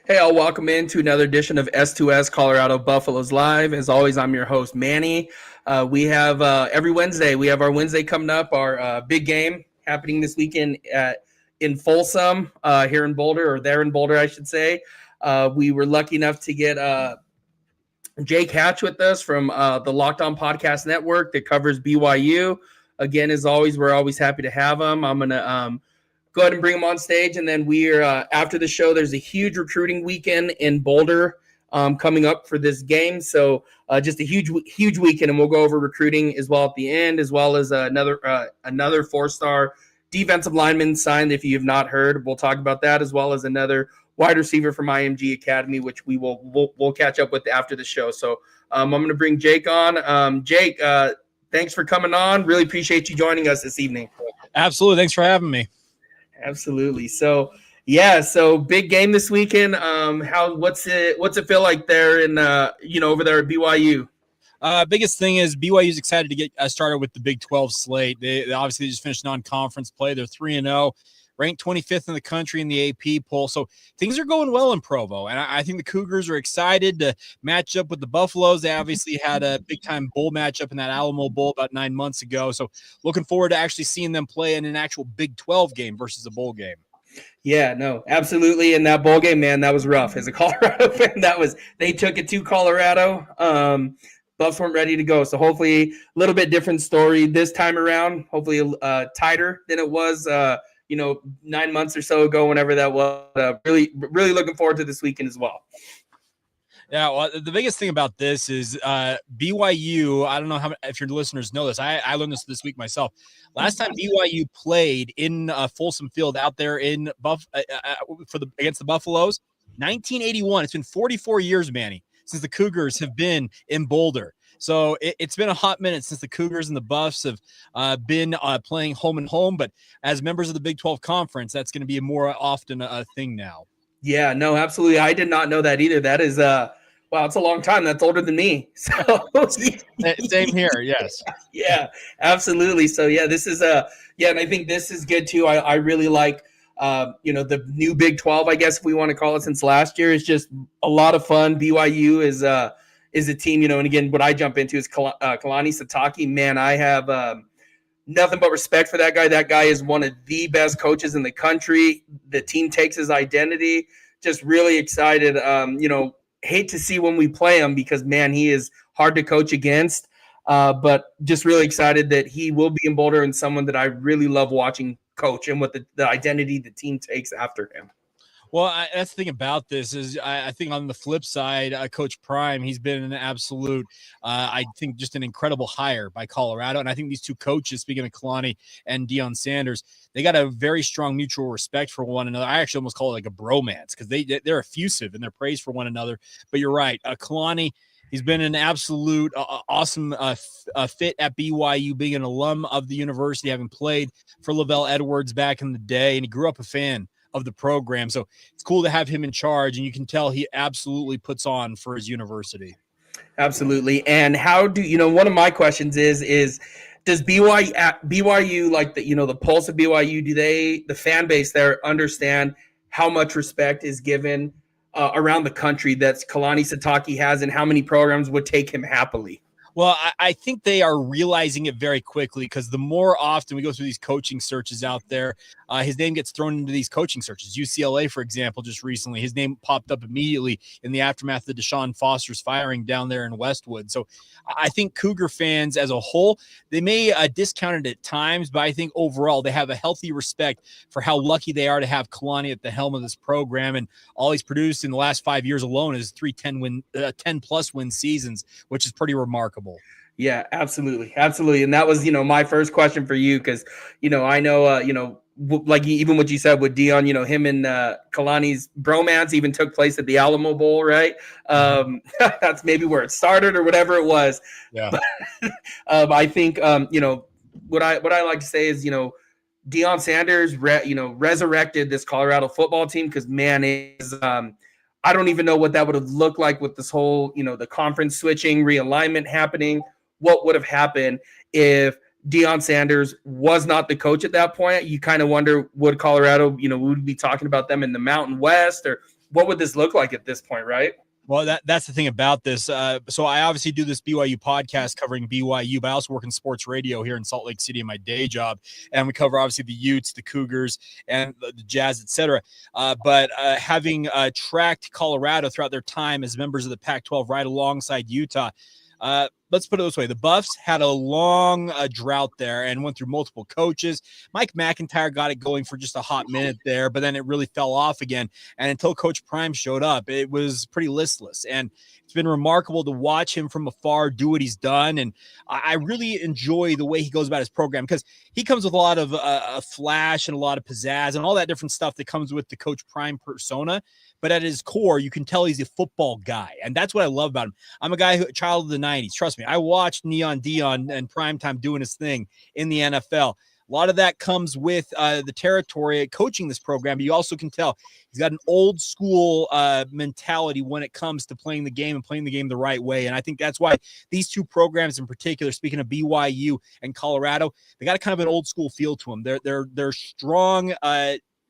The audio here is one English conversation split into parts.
Hey, I'll welcome into another edition of S2S Colorado Buffaloes Live. As always, I'm your host, Manny. We have every Wednesday, we have our Wednesday coming up, our big game happening this weekend in Folsom here in Boulder, or there in Boulder, I should say. We were lucky enough to get Jake Hatch with us from the Locked On Podcast Network that covers BYU. Again, as always, we're always happy to have him. I'm going to go ahead and bring him on stage. And then we're after the show, there's a huge recruiting weekend in Boulder coming up for this game. So just a huge weekend, and we'll go over recruiting as well at the end, as well as another 4-star defensive lineman signed. If you have not heard, we'll talk about that, as well as another wide receiver from IMG Academy, which we'll catch up with after the show. So I'm going to bring Jake on. Jake, thanks for coming on. Really appreciate you joining us this evening. Absolutely. Thanks for having me. Absolutely. So big game this weekend. What's it feel like there in over there at BYU? Biggest thing is BYU is excited to get started with the Big 12 slate. They obviously just finished non-conference play. They're 3-0, ranked 25th in the country in the AP poll. So things are going well in Provo, and I think the Cougars are excited to match up with the Buffaloes. They obviously had a big-time bowl matchup in that Alamo Bowl about 9 months ago. So looking forward to actually seeing them play in an actual Big 12 game versus a bowl game. Yeah, no, absolutely. And that bowl game, man, that was rough. As a Colorado fan, they took it to Colorado. Buffs weren't ready to go. So hopefully a little bit different story this time around. Hopefully tighter than it was 9 months or so ago, whenever that was. Really looking forward to this weekend as well. Yeah, well, the biggest thing about this is BYU. I don't know if your listeners know this. I learned this week myself. Last time BYU played in Folsom Field out there in against the Buffaloes, 1981. It's been 44 years, Manny, since the Cougars have been in Boulder. So it's been a hot minute since the Cougars and the Buffs have been playing home and home. But as members of the Big 12 Conference, that's going to be more often a thing now. Yeah, no, absolutely. I did not know that either. That is, wow, it's a long time. That's older than me. So same here. Yes. Yeah, absolutely. So yeah, this is and I think this is good too. I really like the new Big 12, I guess if we want to call it, since last year. Is just a lot of fun. BYU is a team, and again, what I jump into is Kalani Sitake. Man, I have nothing but respect for that guy. That guy is one of the best coaches in the country. The team takes his identity. Just really excited. Hate to see when we play him because, man, he is hard to coach against. But just really excited that he will be in Boulder and someone that I really love watching coach and what the identity the team takes after him. Well, that's the thing about this is I think on the flip side, Coach Prime, he's been an absolute, I think, just an incredible hire by Colorado. And I think these two coaches, speaking of Kalani and Deion Sanders, they got a very strong mutual respect for one another. I actually almost call it like a bromance because they're effusive in their praise for one another. But you're right. Kalani, he's been an absolute awesome fit at BYU, being an alum of the university, having played for Lavelle Edwards back in the day. And he grew up a fan of the program. So it's cool to have him in charge, and you can tell he absolutely puts on for his university. And how do one of my questions is does BYU like the pulse of BYU, do the fan base there understand how much respect is given around the country that Kalani Sitake has, and how many programs would take him happily? Well, I think they are realizing it very quickly because the more often we go through these coaching searches out there, his name gets thrown into these coaching searches. UCLA, for example, just recently, his name popped up immediately in the aftermath of Deshaun Foster's firing down there in Westwood. So I think Cougar fans as a whole, they may discount it at times, but I think overall they have a healthy respect for how lucky they are to have Kalani at the helm of this program. And all he's produced in the last 5 years alone is 10+ win seasons, which is pretty remarkable. Yeah, absolutely. And that was, my first question for you because, I know, like even what you said with Deion, him and Kalani's bromance even took place at the Alamo Bowl, right? That's maybe where it started or whatever it was. Yeah. But, I think, what I like to say is, Deion Sanders, resurrected this Colorado football team because, man, I don't even know what that would have looked like with this whole, the conference switching, realignment happening. What would have happened if Deion Sanders was not the coach at that point? You kind of wonder, would Colorado, would we be talking about them in the Mountain West, or what would this look like at this point, right? Well, that's the thing about this. So I obviously do this BYU podcast covering BYU, but I also work in sports radio here in Salt Lake City in my day job. And we cover obviously the Utes, the Cougars, and the Jazz, etc. But having tracked Colorado throughout their time as members of the Pac-12 right alongside Utah, let's put it this way. The Buffs had a long drought there and went through multiple coaches. Mike McIntyre got it going for just a hot minute there, but then it really fell off again. And until Coach Prime showed up, it was pretty listless. And it's been remarkable to watch him from afar do what he's done. And I really enjoy the way he goes about his program because he comes with a lot of flash and a lot of pizzazz and all that different stuff that comes with the Coach Prime persona. But at his core, you can tell he's a football guy. And that's what I love about him. I'm a guy a child of the 90s. Trust me, I watched Neon Dion and Primetime doing his thing in the NFL. A lot of that comes with the territory coaching this program, but you also can tell he's got an old school mentality when it comes to playing the game and playing the game the right way. And I think that's why these two programs in particular, speaking of BYU and Colorado, they got a kind of an old school feel to them. They're strong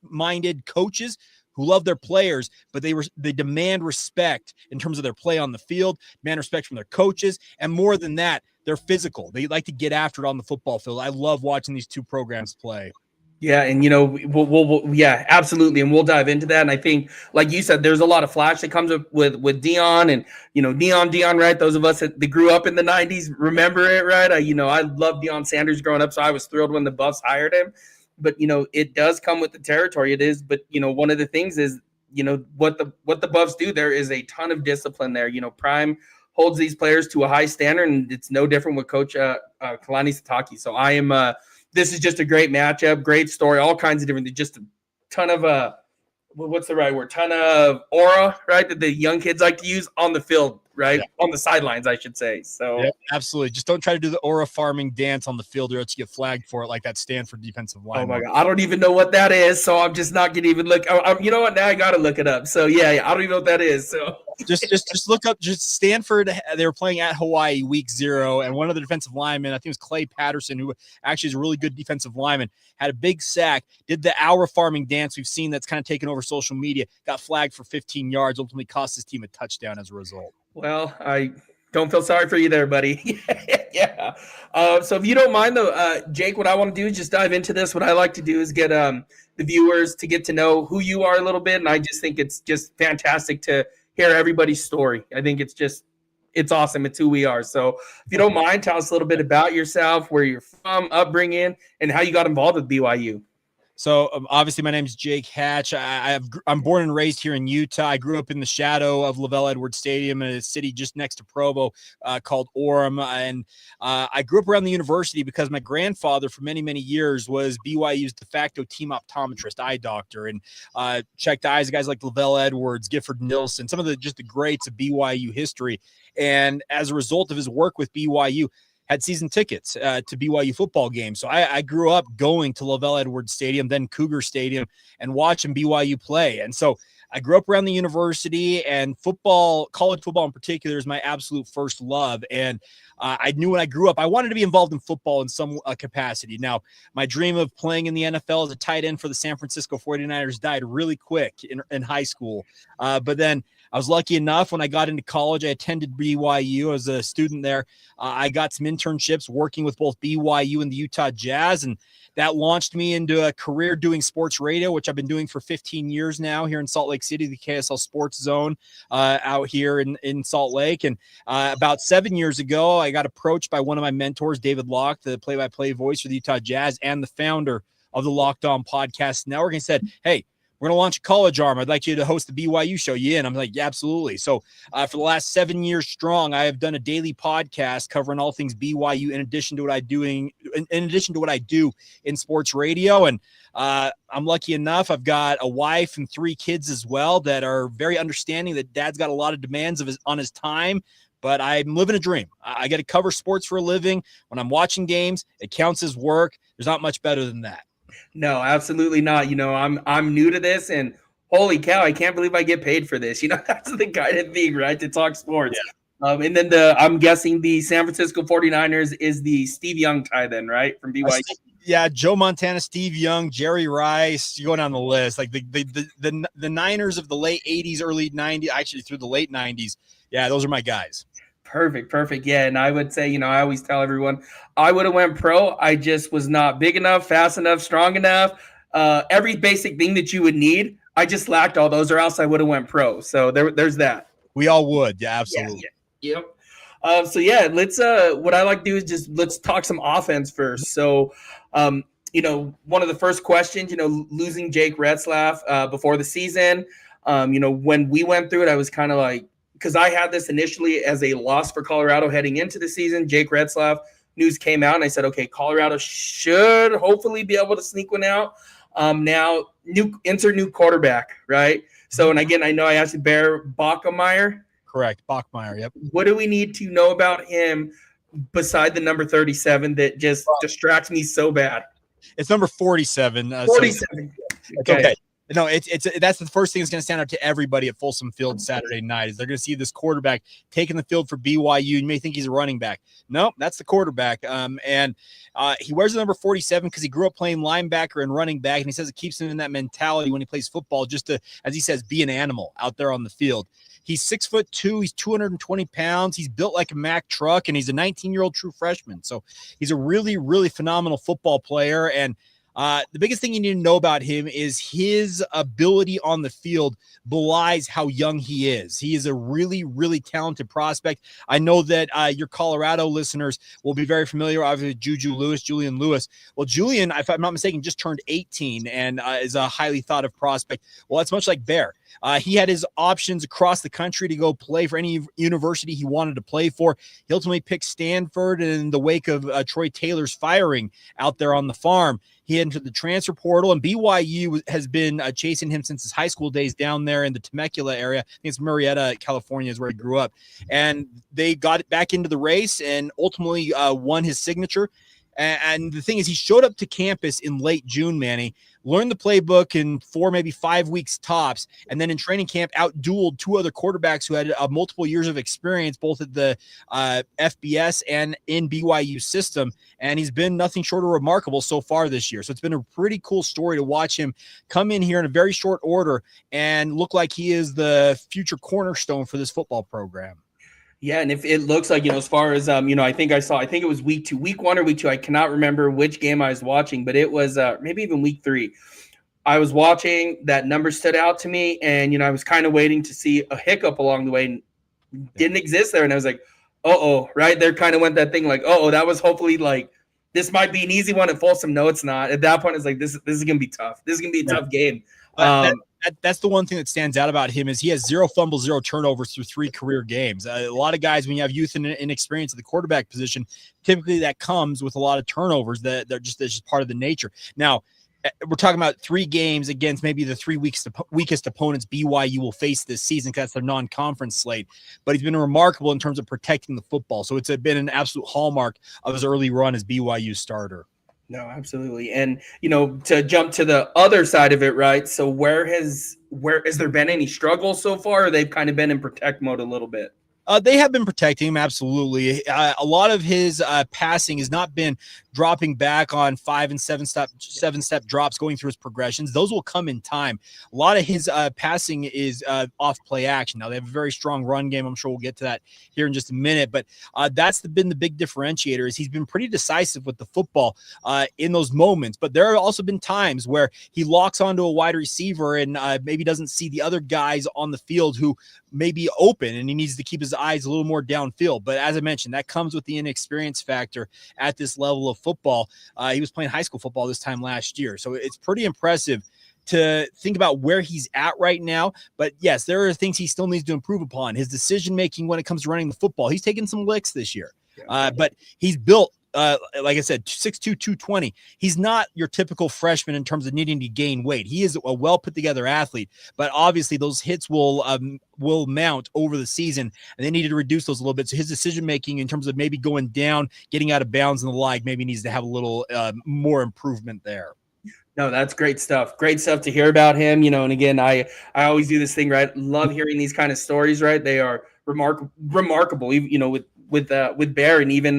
minded coaches who love their players, but they demand respect in terms of their play on the field, demand respect from their coaches, and more than that, they're physical. They like to get after it on the football field. I love watching these two programs play. Yeah, and yeah, absolutely, and we'll dive into that. And I think, like you said, there's a lot of flash that comes up with Dion, and Dion, right? Those of us that grew up in the '90s remember it, right? I loved Deion Sanders growing up, so I was thrilled when the Buffs hired him. But it does come with the territory. It is, but one of the things is what the Buffs do. There is a ton of discipline there. Prime holds these players to a high standard, and it's no different with Coach Kalani Sitake. So I am. This is just a great matchup, great story, all kinds of different. Just a ton of what's the right word? Ton of aura, right? That the young kids like to use on the field. Right? Yeah. On the sidelines, I should say. So yeah, absolutely. Just don't try to do the aura farming dance on the field or else you get flagged for it, like that Stanford defensive line. Oh my God. I don't even know what that is. So I'm just not going to even look. You know what? Now I got to look it up. So yeah, I don't even know what that is. So just look up just Stanford. They were playing at Hawaii week 0. And one of the defensive linemen, I think it was Clay Patterson, who actually is a really good defensive lineman, had a big sack, did the aura farming dance we've seen that's kind of taken over social media, got flagged for 15 yards, ultimately cost his team a touchdown as a result. Well, I don't feel sorry for you there, buddy. Yeah. So if you don't mind, though, Jake, what I want to do is just dive into this. What I like to do is get the viewers to get to know who you are a little bit. And I just think it's just fantastic to hear everybody's story. I think it's awesome. It's who we are. So if you don't mind, tell us a little bit about yourself, where you're from, upbringing, and how you got involved with BYU. So obviously my name is Jake Hatch. I'm born and raised here in Utah. I grew up in the shadow of LaVell Edwards Stadium in a city just next to Provo called Orem. And I grew up around the university because my grandfather for many, many years was BYU's de facto team optometrist, eye doctor, and checked eyes of guys like LaVell Edwards, Gifford Nilsson, some of the greats of BYU history. And as a result of his work with BYU, had season tickets to BYU football games. So I grew up going to LaVell Edwards Stadium, then Cougar Stadium, and watching BYU play. And so I grew up around the university, and football, college football in particular, is my absolute first love. And I knew when I grew up, I wanted to be involved in football in some capacity. Now, my dream of playing in the NFL as a tight end for the San Francisco 49ers died really quick in high school. But then I was lucky enough when I got into college, I attended BYU as a student there. I got some internships working with both BYU and the Utah Jazz, and that launched me into a career doing sports radio, which I've been doing for 15 years now here in Salt Lake City, the KSL Sports Zone out here in Salt Lake. And about 7 years ago, I got approached by one of my mentors, David Locke, the play-by-play voice for the Utah Jazz and the founder of the Locked On Podcast Network, and said, hey, we're going to launch a college arm. I'd like you to host the BYU show. You in? I'm like, yeah, absolutely. So for the last 7 years strong, I have done a daily podcast covering all things BYU in addition to what I do in sports radio. And I'm lucky enough, I've got a wife and 3 kids as well that are very understanding that dad's got a lot of demands on his time. But I'm living a dream. I get to cover sports for a living. When I'm watching games, it counts as work. There's not much better than that. No, absolutely not. I'm new to this, and holy cow, I can't believe I get paid for this. That's the kind of thing, right? To talk sports. Yeah. And then I'm guessing the San Francisco 49ers is the Steve Young tie then, right? From BYU. Yeah, Joe Montana, Steve Young, Jerry Rice, you go down the list. Like the Niners of the late 80s, early 90s, actually through the late 90s. Yeah, those are my guys. Perfect. Yeah, and I would say, I always tell everyone, I would have went pro. I just was not big enough, fast enough, strong enough. Every basic thing that you would need, I just lacked all those, or else I would have went pro. So there's that. We all would. Yeah, absolutely. Yep. So yeah, let's what I like to do is just let's talk some offense first. So one of the first questions, losing Jake Retzlaff before the season, when we went through it, I was kind of like, because I had this initially as a loss for Colorado heading into the season. Jake Retzlaff news came out, and I said, okay, Colorado should hopefully be able to sneak one out. Now, new quarterback, right? So, and again, I know I asked Bear Bachmeier. Correct. Bachmeier, yep. What do we need to know about him beside the number 37 that just distracts me so bad? It's number 47. 47. Okay. No, it's that's the first thing that's going to stand out to everybody at Folsom Field Saturday night is they're going to see this quarterback taking the field for BYU. You may think he's a running back. No, that's the quarterback. He wears the number 47 because he grew up playing linebacker and running back, and he says it keeps him in that mentality when he plays football, just to, as he says, be an animal out there on the field. He's 6'2". He's 220 pounds. He's built like a Mack truck, and he's a 19-year-old true freshman. So he's a really, really phenomenal football player. And the biggest thing you need to know about him is his ability on the field belies how young he is. He is a really, really talented prospect. I know that your Colorado listeners will be very familiar with Julian Lewis. Well, Julian, if I'm not mistaken, just turned 18 and is a highly thought of prospect. Well, it's much like Bear. He had his options across the country to go play for any university he wanted to play for. He ultimately picked Stanford in the wake of Troy Taylor's firing out there on the farm. He entered the transfer portal, and BYU has been chasing him since his high school days down there in the Temecula area. I think it's Murrieta, California is where he grew up. And they got it back into the race and ultimately won his signature. And the thing is, he showed up to campus in late June, Manny, learned the playbook in 4, maybe 5 weeks tops, and then in training camp out-dueled two other quarterbacks who had multiple years of experience, both at the FBS and in BYU system, and he's been nothing short of remarkable so far this year. So it's been a pretty cool story to watch him come in here in a very short order and look like he is the future cornerstone for this football program. Yeah, and if it looks like, as far as, I think it was week 1 or week 2. I cannot remember which game I was watching, but it was maybe even week 3. I was watching, that number stood out to me, and, I was kind of waiting to see a hiccup along the way, and didn't exist there. And I was like, right? There kind of went that thing like, that was hopefully like, this might be an easy one at Folsom. No, it's not. At that point, it's like, this is going to be tough. This is going to be a tough game. That's the one thing that stands out about him is he has 0 fumbles, 0 turnovers through 3 career games. A lot of guys, when you have youth and inexperience at the quarterback position, typically that comes with a lot of turnovers that's just part of the nature. Now, we're talking about 3 games against maybe the 3 weakest opponents BYU will face this season because that's their non-conference slate. But he's been remarkable in terms of protecting the football. So it's been an absolute hallmark of his early run as BYU starter. No, absolutely. And, to jump to the other side of it, right? So where has there been any struggle so far, or they've kind of been in protect mode a little bit? They have been protecting him, absolutely. A lot of his passing has not been dropping back on 5 and 7 step drops going through his progressions. Those will come in time. A lot of his passing is off play action. Now, they have a very strong run game. I'm sure we'll get to that here in just a minute. But that's been the big differentiator is he's been pretty decisive with the football in those moments. But there have also been times where he locks onto a wide receiver and maybe doesn't see the other guys on the field who may be open, and he needs to keep his eyes a little more downfield. But as I mentioned, that comes with the inexperience factor at this level of football. He was playing high school football this time last year. So it's pretty impressive to think about where he's at right now. But yes, there are things he still needs to improve upon. His decision-making when it comes to running the football, he's taken some licks this year. But he's built, like I said, 6'2", 220. He's not your typical freshman in terms of needing to gain weight. He is a well put together athlete, but obviously those hits will mount over the season, and they needed to reduce those a little bit. So his decision making in terms of maybe going down, getting out of bounds and the like, maybe needs to have a little more improvement there. No, that's great stuff. Great stuff to hear about him. And again, I always do this thing, right? Love hearing these kind of stories, right? They are remarkable. With Bear, and even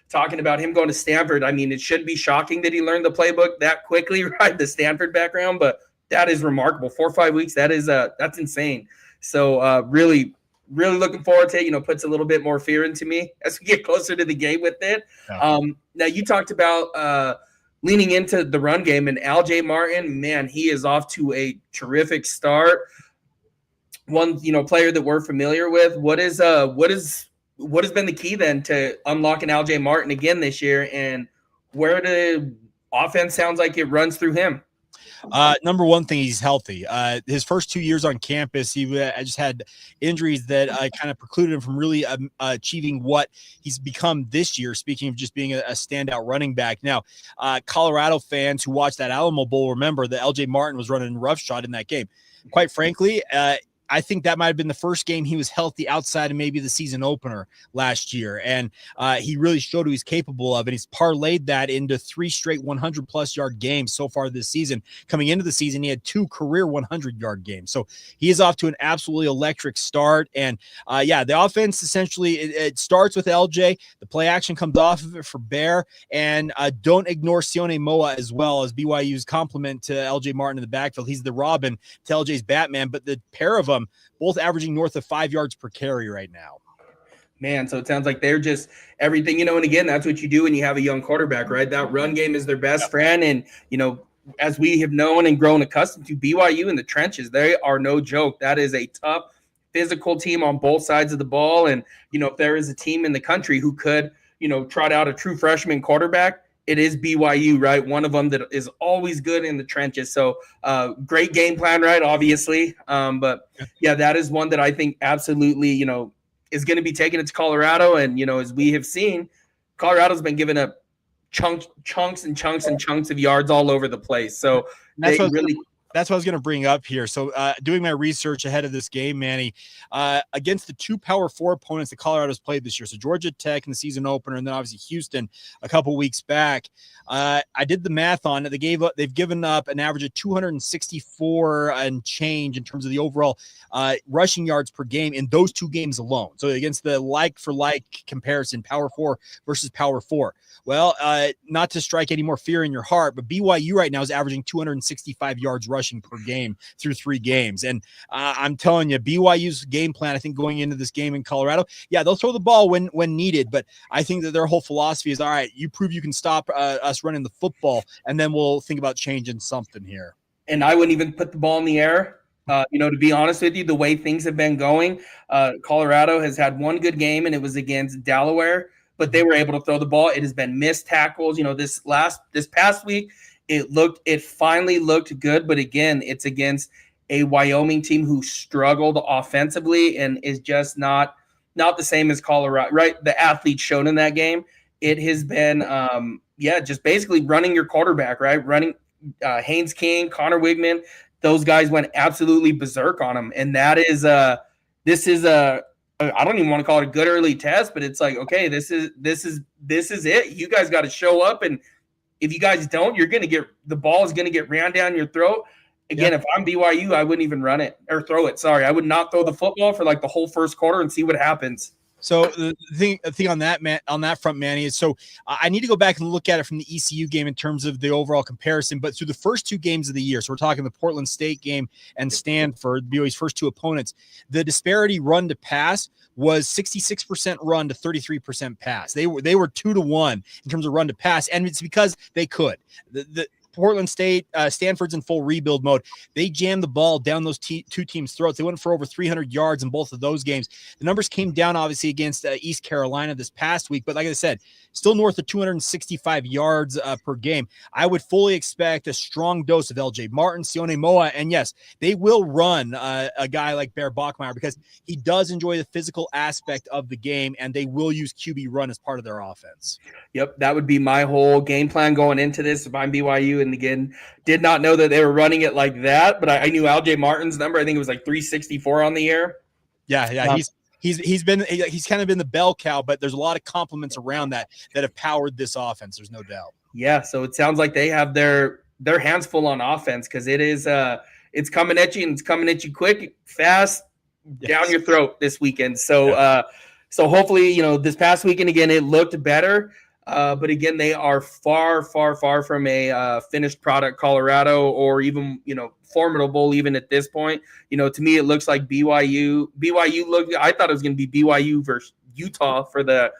talking about him going to Stanford. I mean, it should be shocking that he learned the playbook that quickly, right? The Stanford background, but that is remarkable. 4 or 5 weeks. That's insane. So really looking forward to it. Puts a little bit more fear into me as we get closer to the game with it. Yeah. Now you talked about leaning into the run game, and LJ Martin, man, he is off to a terrific start. One, player that we're familiar with. What has been the key then to unlocking LJ Martin again this year, and where the offense sounds like it runs through him? Number one thing, he's healthy. His first 2 years on campus, he just had injuries that kind of precluded him from really achieving what he's become this year. Speaking of just being a standout running back. Now, Colorado fans who watched that Alamo Bowl remember that LJ Martin was running roughshod in that game. Quite frankly, I think that might have been the first game he was healthy outside of maybe the season opener last year. And he really showed who he's capable of. And he's parlayed that into 3 straight 100-plus yard games so far this season. Coming into the season, he had 2 career 100-yard games. So he is off to an absolutely electric start. And the offense essentially, it starts with LJ. The play action comes off of it for Bear. And don't ignore Sione Moa as well as BYU's complement to LJ Martin in the backfield. He's the Robin to LJ's Batman, but the pair of them both averaging north of 5 yards per carry right now. Man, so it sounds like they're just everything, and again, that's what you do when you have a young quarterback, right? That run game is their best friend. And, as we have known and grown accustomed to, BYU in the trenches, they are no joke. That is a tough, physical team on both sides of the ball. And, if there is a team in the country who could, trot out a true freshman quarterback, it is BYU, right? One of them that is always good in the trenches. So great game plan, right? Obviously. But yeah, that is one that I think absolutely, is going to be taking it to Colorado. And, as we have seen, Colorado's been giving up chunks of yards all over the place. So that's what I was going to bring up here. So doing my research ahead of this game, Manny, against the 2 Power 4 opponents that Colorado's played this year, so Georgia Tech in the season opener, and then obviously Houston a couple weeks back, I did the math on it. They've given up an average of 264 and change in terms of the overall rushing yards per game in those 2 games alone. So against the like-for-like comparison, Power 4 versus Power 4. Well, not to strike any more fear in your heart, but BYU right now is averaging 265 yards rushing per game through 3 games. And I'm telling you, BYU's game plan, I think going into this game in Colorado, yeah, they'll throw the ball when needed, but I think that their whole philosophy is, all right, you prove you can stop us running the football, and then we'll think about changing something here. And I wouldn't even put the ball in the air. To be honest with you, the way things have been going, Colorado has had one good game, and it was against Delaware, but they were able to throw the ball. It has been missed tackles. This past week, it finally looked good, but again, it's against a Wyoming team who struggled offensively and is just not the same as Colorado, right? The athletes shown in that game. It has been, just basically running your quarterback, right? Running Haynes King, Connor Wigman. Those guys went absolutely berserk on him. And that is this is I don't even want to call it a good early test, but it's like, okay, this is it. You guys got to show up, and if you guys don't, the ball is going to get ran down your throat. Again, If I'm BYU, I wouldn't even run it or throw it. Sorry, I would not throw the football for like the whole first quarter and see what happens. So the thing on that front, Manny, is so I need to go back and look at it from the ECU game in terms of the overall comparison. But through the first 2 games of the year, so we're talking the Portland State game and Stanford, BYU's first 2 opponents, the disparity run to pass was 66% run to 33% pass. They were 2-1 in terms of run to pass, and it's because they could. The Portland State, Stanford's in full rebuild mode. They jammed the ball down those 2 teams' throats. They went for over 300 yards in both of those games. The numbers came down, obviously, against East Carolina this past week, but like I said, still north of 265 yards per game. I would fully expect a strong dose of LJ Martin, Sione Moa, and yes, they will run a guy like Bear Bachmeier because he does enjoy the physical aspect of the game, and they will use QB run as part of their offense. Yep, that would be my whole game plan going into this if I'm BYU. And again, did not know that they were running it like that, but I knew LJ Martin's number. I think it was like 364 on the year. Yeah, he's kind of been the bell cow, but there's a lot of compliments around that have powered this offense. There's no doubt. Yeah, so it sounds like they have their hands full on offense because it is it's coming at you, and it's coming at you quick, fast, down your throat this weekend. So so hopefully, this past weekend again, it looked better. But again, they are far, far, far from a finished product Colorado, or even, formidable even at this point. To me, it looks like BYU. I thought it was going to be BYU versus Utah for the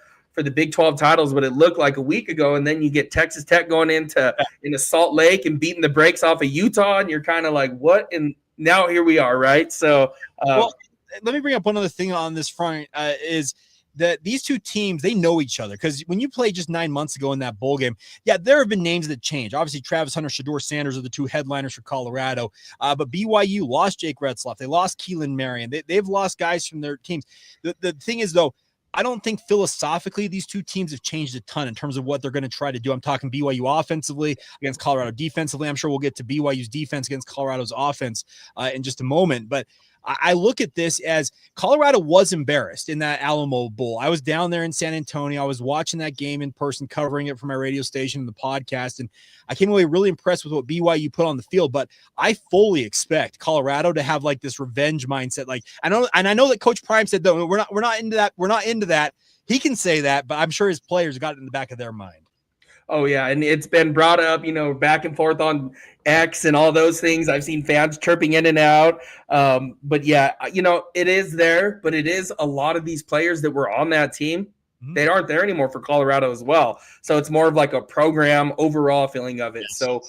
Big 12 titles, but it looked like a week ago. And then you get Texas Tech going into Salt Lake and beating the brakes off of Utah, and you're kind of like, what? And now here we are, right? So, well, let me bring up one other thing on this front is that these two teams, they know each other, because when you played just 9 months ago in that bowl game, there have been names that change. Obviously, Travis Hunter, Shedeur Sanders are the two headliners for Colorado, but BYU lost Jake Retzloff. They lost Keelan Marion. They've lost guys from their teams. The thing is, though, I don't think philosophically these two teams have changed a ton in terms of what they're going to try to do. I'm talking BYU offensively against Colorado defensively. I'm sure we'll get to BYU's defense against Colorado's offense in just a moment, but I look at this as Colorado was embarrassed in that Alamo Bowl. I was down there in San Antonio. I was watching that game in person, covering it for my radio station and the podcast, and I came away really impressed with what BYU put on the field. But I fully expect Colorado to have like this revenge mindset. Like I know that Coach Prime said, "No, we're not into that. We're not into that." He can say that, but I'm sure his players got it in the back of their mind. Oh, yeah, and it's been brought up, back and forth on X and all those things. I've seen fans chirping in and out. But, yeah, it is there, but it is a lot of these players that were on that team. They aren't there anymore for Colorado as well. So it's more of like a program overall feeling of it. Yes. So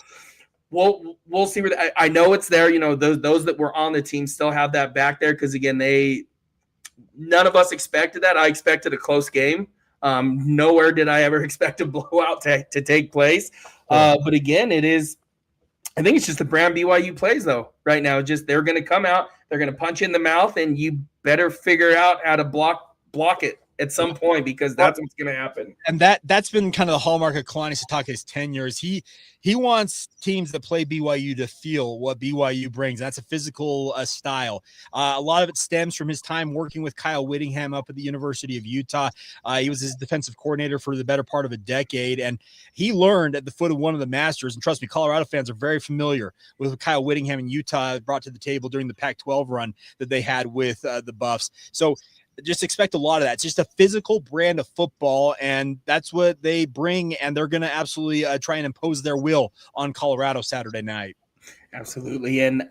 we'll see where I know it's there. Those that were on the team still have that back there because, again, none of us expected that. I expected a close game. Nowhere did I ever expect a blowout to take place. But again, I think it's just the brand BYU plays though right now. Just they're going to come out, they're going to punch you in the mouth, and you better figure out how to block it at some point, because that's what's going to happen. And that's been kind of the hallmark of Kalani Sitake's tenure. Is he wants teams that play BYU to feel what BYU brings. That's a physical style. A lot of it stems from his time working with Kyle Whittingham up at the University of Utah. He was his defensive coordinator for the better part of a decade, and he learned at the foot of one of the masters. And trust me, Colorado fans are very familiar with what Kyle Whittingham in Utah brought to the table during the Pac-12 run that they had with the Buffs. So just expect a lot of that. It's just a physical brand of football, and that's what they bring, and they're going to absolutely try and impose their will on Colorado Saturday night. Absolutely. And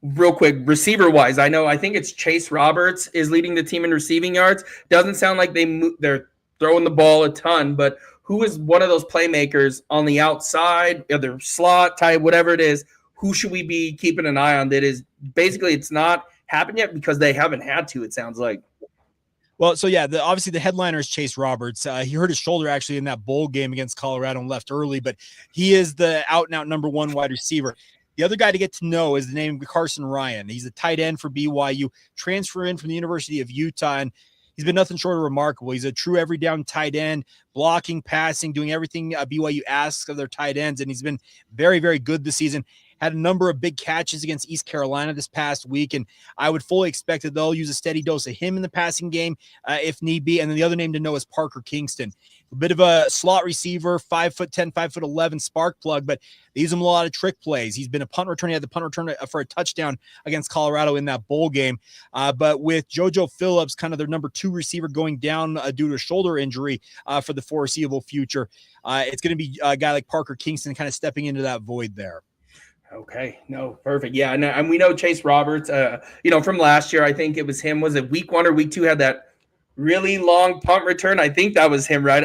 real quick, receiver-wise, I think it's Chase Roberts is leading the team in receiving yards. Doesn't sound like they're throwing the ball a ton, but who is one of those playmakers on the outside, either slot, type, whatever it is, who should we be keeping an eye on that is basically it's not happened yet because they haven't had to, it sounds like. Well, so yeah, obviously the headliner is Chase Roberts. He hurt his shoulder actually in that bowl game against Colorado and left early, but he is the out-and-out number one wide receiver. The other guy to get to know is the name Carson Ryan. He's a tight end for BYU, transfer in from the University of Utah, and he's been nothing short of remarkable. He's a true every down tight end, blocking, passing, doing everything BYU asks of their tight ends, and he's been very, very good this season. Had a number of big catches against East Carolina this past week, and I would fully expect that they'll use a steady dose of him in the passing game if need be. And then the other name to know is Parker Kingston. A bit of a slot receiver, 5'10", 5'11" spark plug, but they use him a lot of trick plays. He's been a punt returner. He had the punt return for a touchdown against Colorado in that bowl game. But with JoJo Phillips, kind of their number two receiver, going down due to a shoulder injury for the foreseeable future, it's going to be a guy like Parker Kingston kind of stepping into that void there. Okay. No, perfect. Yeah. And we know Chase Roberts, from last year, I think it was him. Was it week 1 or week 2 had that really long punt return? I think that was him, right?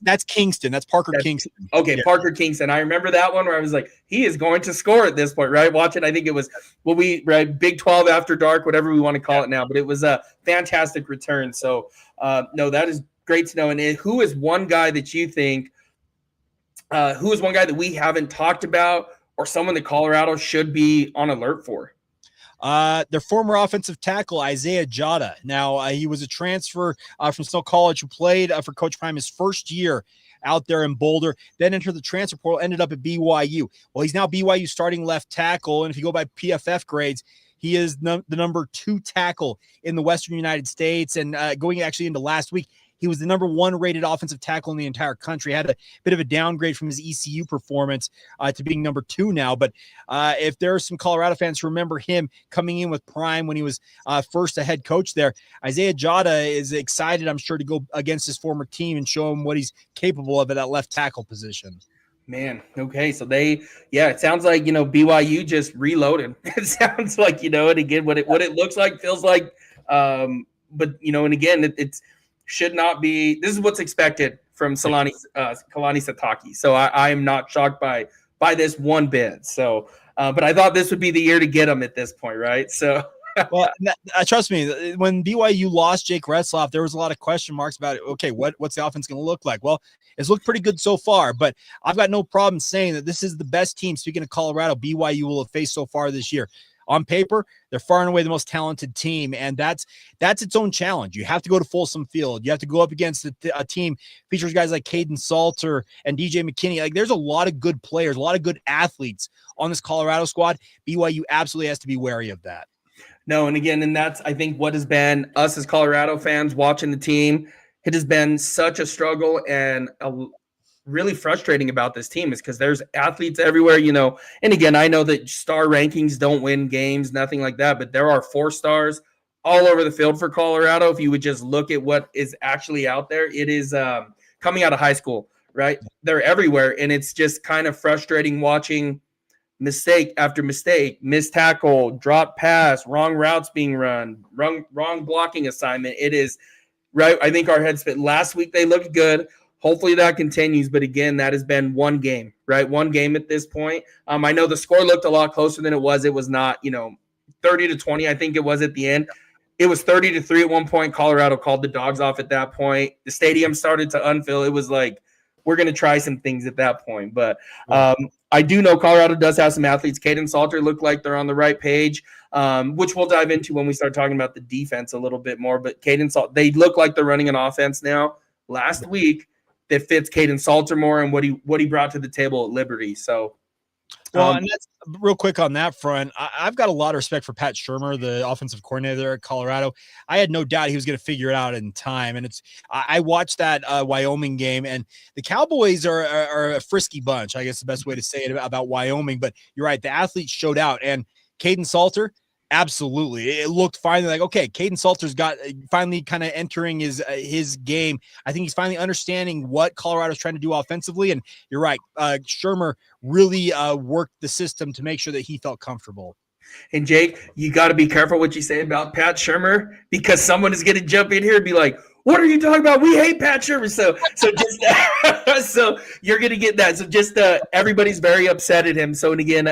That's Kingston. That's Parker Kingston. Okay. Yeah. Parker Kingston. I remember that one where I was like, he is going to score at this point, right? Watch it. I think it was, Big 12 after dark, whatever we want to call it now, but it was a fantastic return. So no, that is great to know. And who is one guy that you think, who is one guy that we haven't talked about, or someone that Colorado should be on alert for? Their former offensive tackle, Isaiah Jada. Now, he was a transfer from Snow College who played for Coach Prime his first year out there in Boulder, then entered the transfer portal, ended up at BYU. Well, he's now BYU starting left tackle, and if you go by PFF grades, he is the number 2 tackle in the Western United States, and going actually into last week, He was the number 1 rated offensive tackle in the entire country. Had a bit of a downgrade from his ECU performance to being number 2 now. But if there are some Colorado fans who remember him coming in with Prime when he was first a head coach there, Isaiah Jada is excited, I'm sure, to go against his former team and show him what he's capable of at that left tackle position. Man, okay, so it sounds like, BYU just reloaded. It sounds like, and again, what it looks like, feels like, but, and again, it should not be, this is what's expected from Kalani Sitake. So I am not shocked by this one bit. So, but I thought this would be the year to get him at this point, right? So. Well, trust me, when BYU lost Jake Retzloff, there was a lot of question marks about it. Okay, what's the offense going to look like? Well, it's looked pretty good so far, but I've got no problem saying that this is the best team, speaking of Colorado, BYU will have faced so far this year. On paper, they're far and away the most talented team, and that's its own challenge. You have to go to Folsom Field. You have to go up against a team features guys like Caden Salter and DJ McKinney. Like, there's a lot of good players, a lot of good athletes on this Colorado squad. BYU absolutely has to be wary of that. No, and again, and that's, I think, what has been us as Colorado fans watching the team. It has been such a struggle and really frustrating about this team is because there's athletes everywhere, And again, I know that star rankings don't win games, nothing like that, but there are 4 stars all over the field for Colorado. If you would just look at what is actually out there, it is coming out of high school, right? They're everywhere, and it's just kind of frustrating watching mistake after mistake, missed tackle, drop pass, wrong routes being run, wrong blocking assignment. It is right. I think our heads fit. Last week they looked good. Hopefully that continues. But again, that has been one game, right? One game at this point. I know the score looked a lot closer than it was. It was not, 30-20. I think it was at the end. It was 30-3 at one point. Colorado called the dogs off at that point. The stadium started to unfill. It was like, we're going to try some things at that point. But I do know Colorado does have some athletes. Caden Salter looked like they're on the right page, which we'll dive into when we start talking about the defense a little bit more. But Caden Salter, they look like they're running an offense now. Last week, that fits Caden Salter more and what he brought to the table at Liberty. So, and that's real quick on that front. I've got a lot of respect for Pat Shurmur, the offensive coordinator there at Colorado. I had no doubt he was going to figure it out in time. And I watched that Wyoming game, and the Cowboys are a frisky bunch, I guess the best way to say it about Wyoming. But you're right, the athletes showed out, and Caden Salter, absolutely. It looked finally like, okay, Caden Salter's got finally kind of entering his game. I think he's finally understanding what Colorado's trying to do offensively. And you're right, Shurmur really worked the system to make sure that he felt comfortable. And Jake, you got to be careful what you say about Pat Shurmur, because someone is going to jump in here and be like, what are you talking about? We hate Pat Shurmur. So just so you're going to get that. So just everybody's very upset at him. So, and again,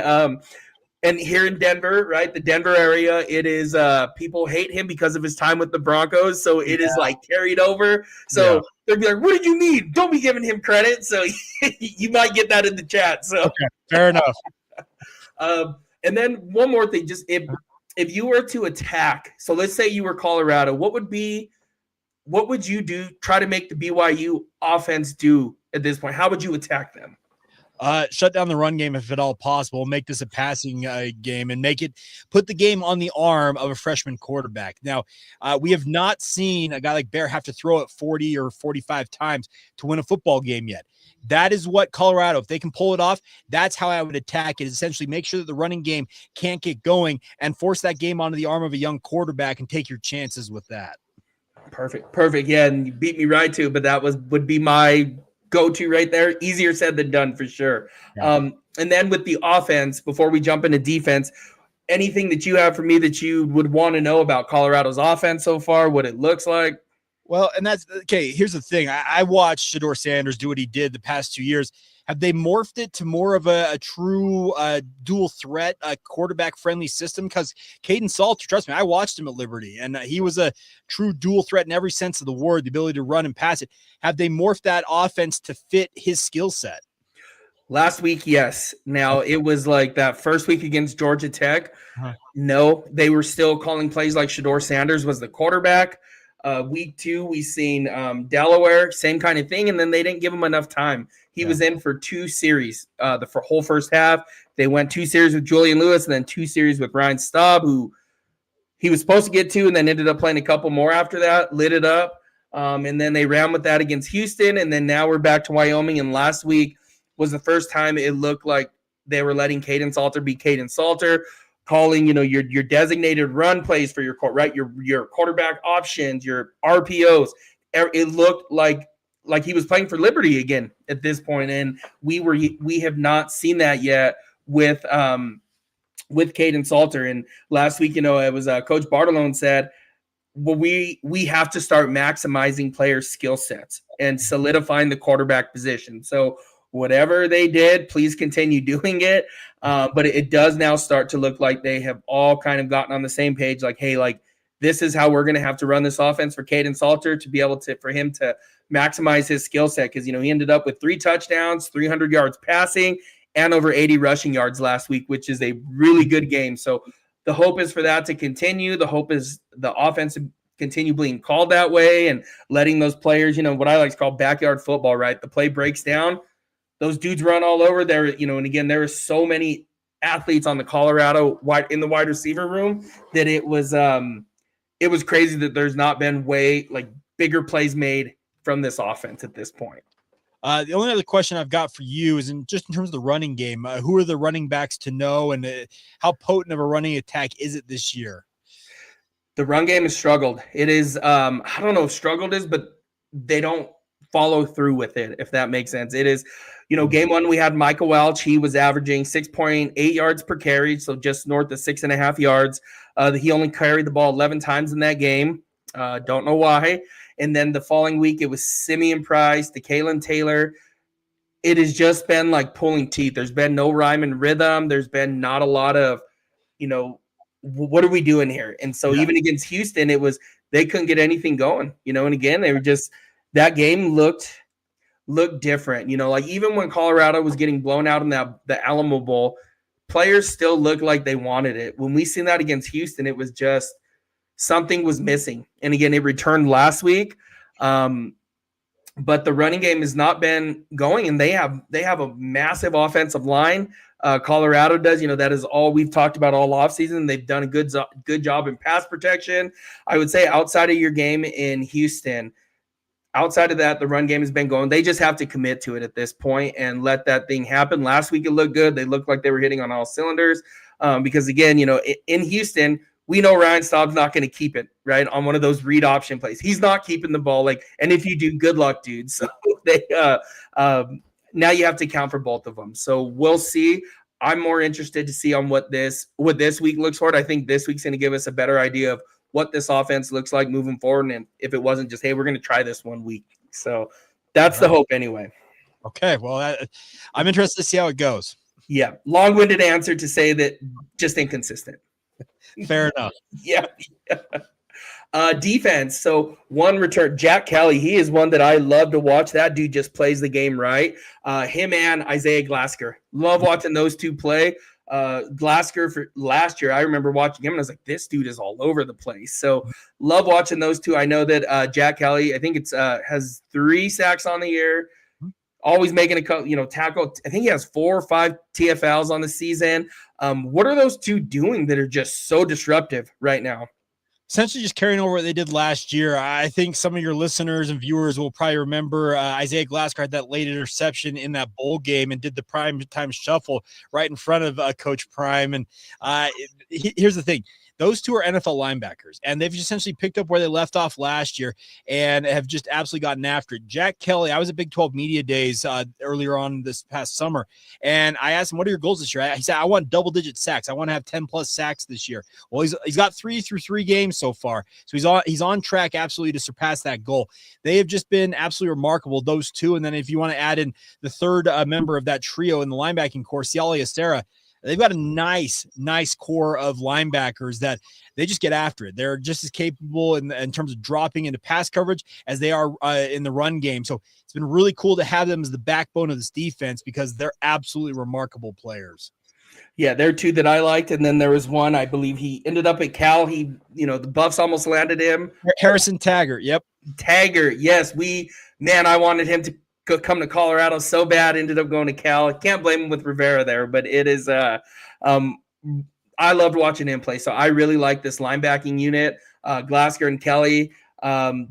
and here in Denver, right, the Denver area, it is people hate him because of his time with the Broncos. So it is like carried over. So they'll be like, what did you mean? Don't be giving him credit. So you might get that in the chat. So okay, fair enough. And then one more thing, just if you were to attack, so let's say you were Colorado, what would you do, try to make the BYU offense do at this point? How would you attack them? Shut down the run game if at all possible, make this a passing game, and put the game on the arm of a freshman quarterback. Now, we have not seen a guy like Bear have to throw it 40 or 45 times to win a football game yet. That is what Colorado, if they can pull it off, that's how I would attack it. Essentially make sure that the running game can't get going and force that game onto the arm of a young quarterback and take your chances with that. Perfect. Yeah, and you beat me right to, but that would be my go-to right there. Easier said than done for sure. Yeah. And then with the offense, before we jump into defense, anything that you have for me that you would want to know about Colorado's offense so far, what it looks like? Well, and that's okay. Here's the thing. I watched Shedeur Sanders do what he did the past 2 years. Have they morphed it to more of a true dual threat, quarterback friendly system? Because Caden Salter, trust me, I watched him at Liberty, and he was a true dual threat in every sense of the word, the ability to run and pass it. Have they morphed that offense to fit his skill set? Last week, yes. Now, it was like that first week against Georgia Tech. No, they were still calling plays like Shedeur Sanders was the quarterback. Week 2, we seen Delaware, same kind of thing, and then they didn't give him enough time. He was in for 2 series, the whole first half. They went 2 series with Julian Lewis and then 2 series with Ryan Staub, who he was supposed to get to and then ended up playing a couple more after that, lit it up. And then they ran with that against Houston. And then now we're back to Wyoming. And last week was the first time it looked like they were letting Caden Salter be Caden Salter, calling, your designated run plays for your court, right? Your quarterback options, your RPOs. It looked like he was playing for Liberty again at this point. And we have not seen that yet with Caden Salter. And last week, it was Coach Bartolone said, well, we have to start maximizing players' skill sets and solidifying the quarterback position. So whatever they did, please continue doing it. But it does now start to look like they have all kind of gotten on the same page. Like, hey, like this is how we're going to have to run this offense for Caden Salter to be able to, for him to maximize his skill set. Cause he ended up with 3 touchdowns, 300 yards passing, and over 80 rushing yards last week, which is a really good game. So the hope is for that to continue. The hope is the offense to continue being called that way and letting those players, what I like to call backyard football, right? The play breaks down. Those dudes run all over there, and again, there are so many athletes on the Colorado in the wide receiver room that it was crazy that there's not been bigger plays made from this offense at this point. The only other question I've got for you is in terms of the running game. Who are the running backs to know, and how potent of a running attack is it this year? The run game has struggled. It is, I don't know if struggled is, but they don't follow through with it, if that makes sense. It is, game 1, we had Michael Welch. He was averaging 6.8 yards per carry, so just north of 6.5 yards. He only carried the ball 11 times in that game. Don't know why. And then the following week, it was Simeon Price, DeKalen Taylor. It has just been like pulling teeth. There's been no rhyme and rhythm. There's been not a lot of, what are we doing here? And so even against Houston, they couldn't get anything going, and again, they were just, that game looked different. Even when Colorado was getting blown out in the Alamo Bowl, players still looked like they wanted it. When we seen that against Houston, it was just something was missing. And again, it returned last week. But the running game has not been going, and they have a massive offensive line. Colorado does, that is all we've talked about all offseason. They've done a good job in pass protection. I would say outside of your game in Houston, outside of that, the run game has been going. They just have to commit to it at this point and let that thing happen. Last week, it looked good. They looked like they were hitting on all cylinders because, again, in Houston, we know Ryan Staub's not going to keep it, right, on one of those read option plays. He's not keeping the ball. And if you do, good luck, dude. So now you have to count for both of them. So we'll see. I'm more interested to see on what this week looks for. I think this week's going to give us a better idea of what this offense looks like moving forward, and if it wasn't just, hey, we're going to try this 1 week. So that's the hope anyway. Okay, well, I'm interested to see how it goes. Yeah, long-winded answer to say that just inconsistent. Fair enough. Yeah. Defense. So one return, Jack Kelly. He is one that I love to watch. That dude just plays the game right. Him and Isaiah Glasker. Love watching those two play. Glasker for last year, I remember watching him and I was like, this dude is all over the place. So love watching those two. I know that Jack Kelly, I think it's has 3 sacks on the year. Always making a tackle. I think he has 4 or 5 TFLs on the season. What are those two doing that are just so disruptive right now? Essentially just carrying over what they did last year. I think some of your listeners and viewers will probably remember Isaiah Glasker had that late interception in that bowl game and did the prime time shuffle right in front of Coach Prime. And here's the thing. Those two are NFL linebackers, and they've essentially picked up where they left off last year and have just absolutely gotten after it. Jack Kelly, I was at Big 12 Media Days earlier on this past summer, and I asked him, what are your goals this year? He said, I want double-digit sacks. I want to have 10-plus sacks this year. Well, he's got 3 through 3 games so far, so he's on track absolutely to surpass that goal. They have just been absolutely remarkable, those two, and then if you want to add in the third member of that trio in the linebacking core, Ciali Estera, they've got a nice core of linebackers that they just get after it. They're just as capable in terms of dropping into pass coverage as they are in the run game. So it's been really cool to have them as the backbone of this defense because they're absolutely remarkable players. Yeah, there are 2 that I liked, and then there was one, I believe he ended up at Cal. He, the Buffs almost landed him. Harrison Taggart, yep. Taggart, yes. I wanted him to come to Colorado so bad, ended up going to Cal. I can't blame him with Rivera there, but it is I loved watching him play. So I really like this linebacking unit. Glasker and Kelly.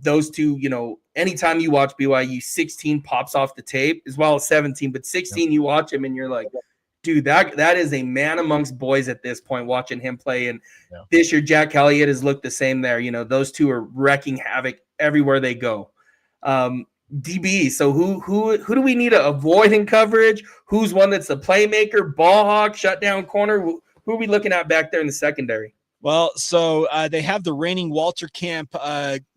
Those two, anytime you watch BYU, 16 pops off the tape as well as 17, but 16, you watch him and you're like, dude, that is a man amongst boys at this point, watching him play. And this year, Jack Elliott has looked the same there. Those two are wrecking havoc everywhere they go. DB. So who do we need to avoid in coverage? Who's one that's a playmaker, ball hawk, shutdown corner? Who are we looking at back there in the secondary? Well, so they have the reigning Walter Camp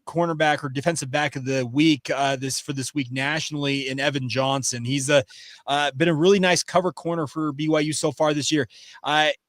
cornerback or defensive back of the week this week nationally in Evan Johnson. He's been a really nice cover corner for BYU so far this year.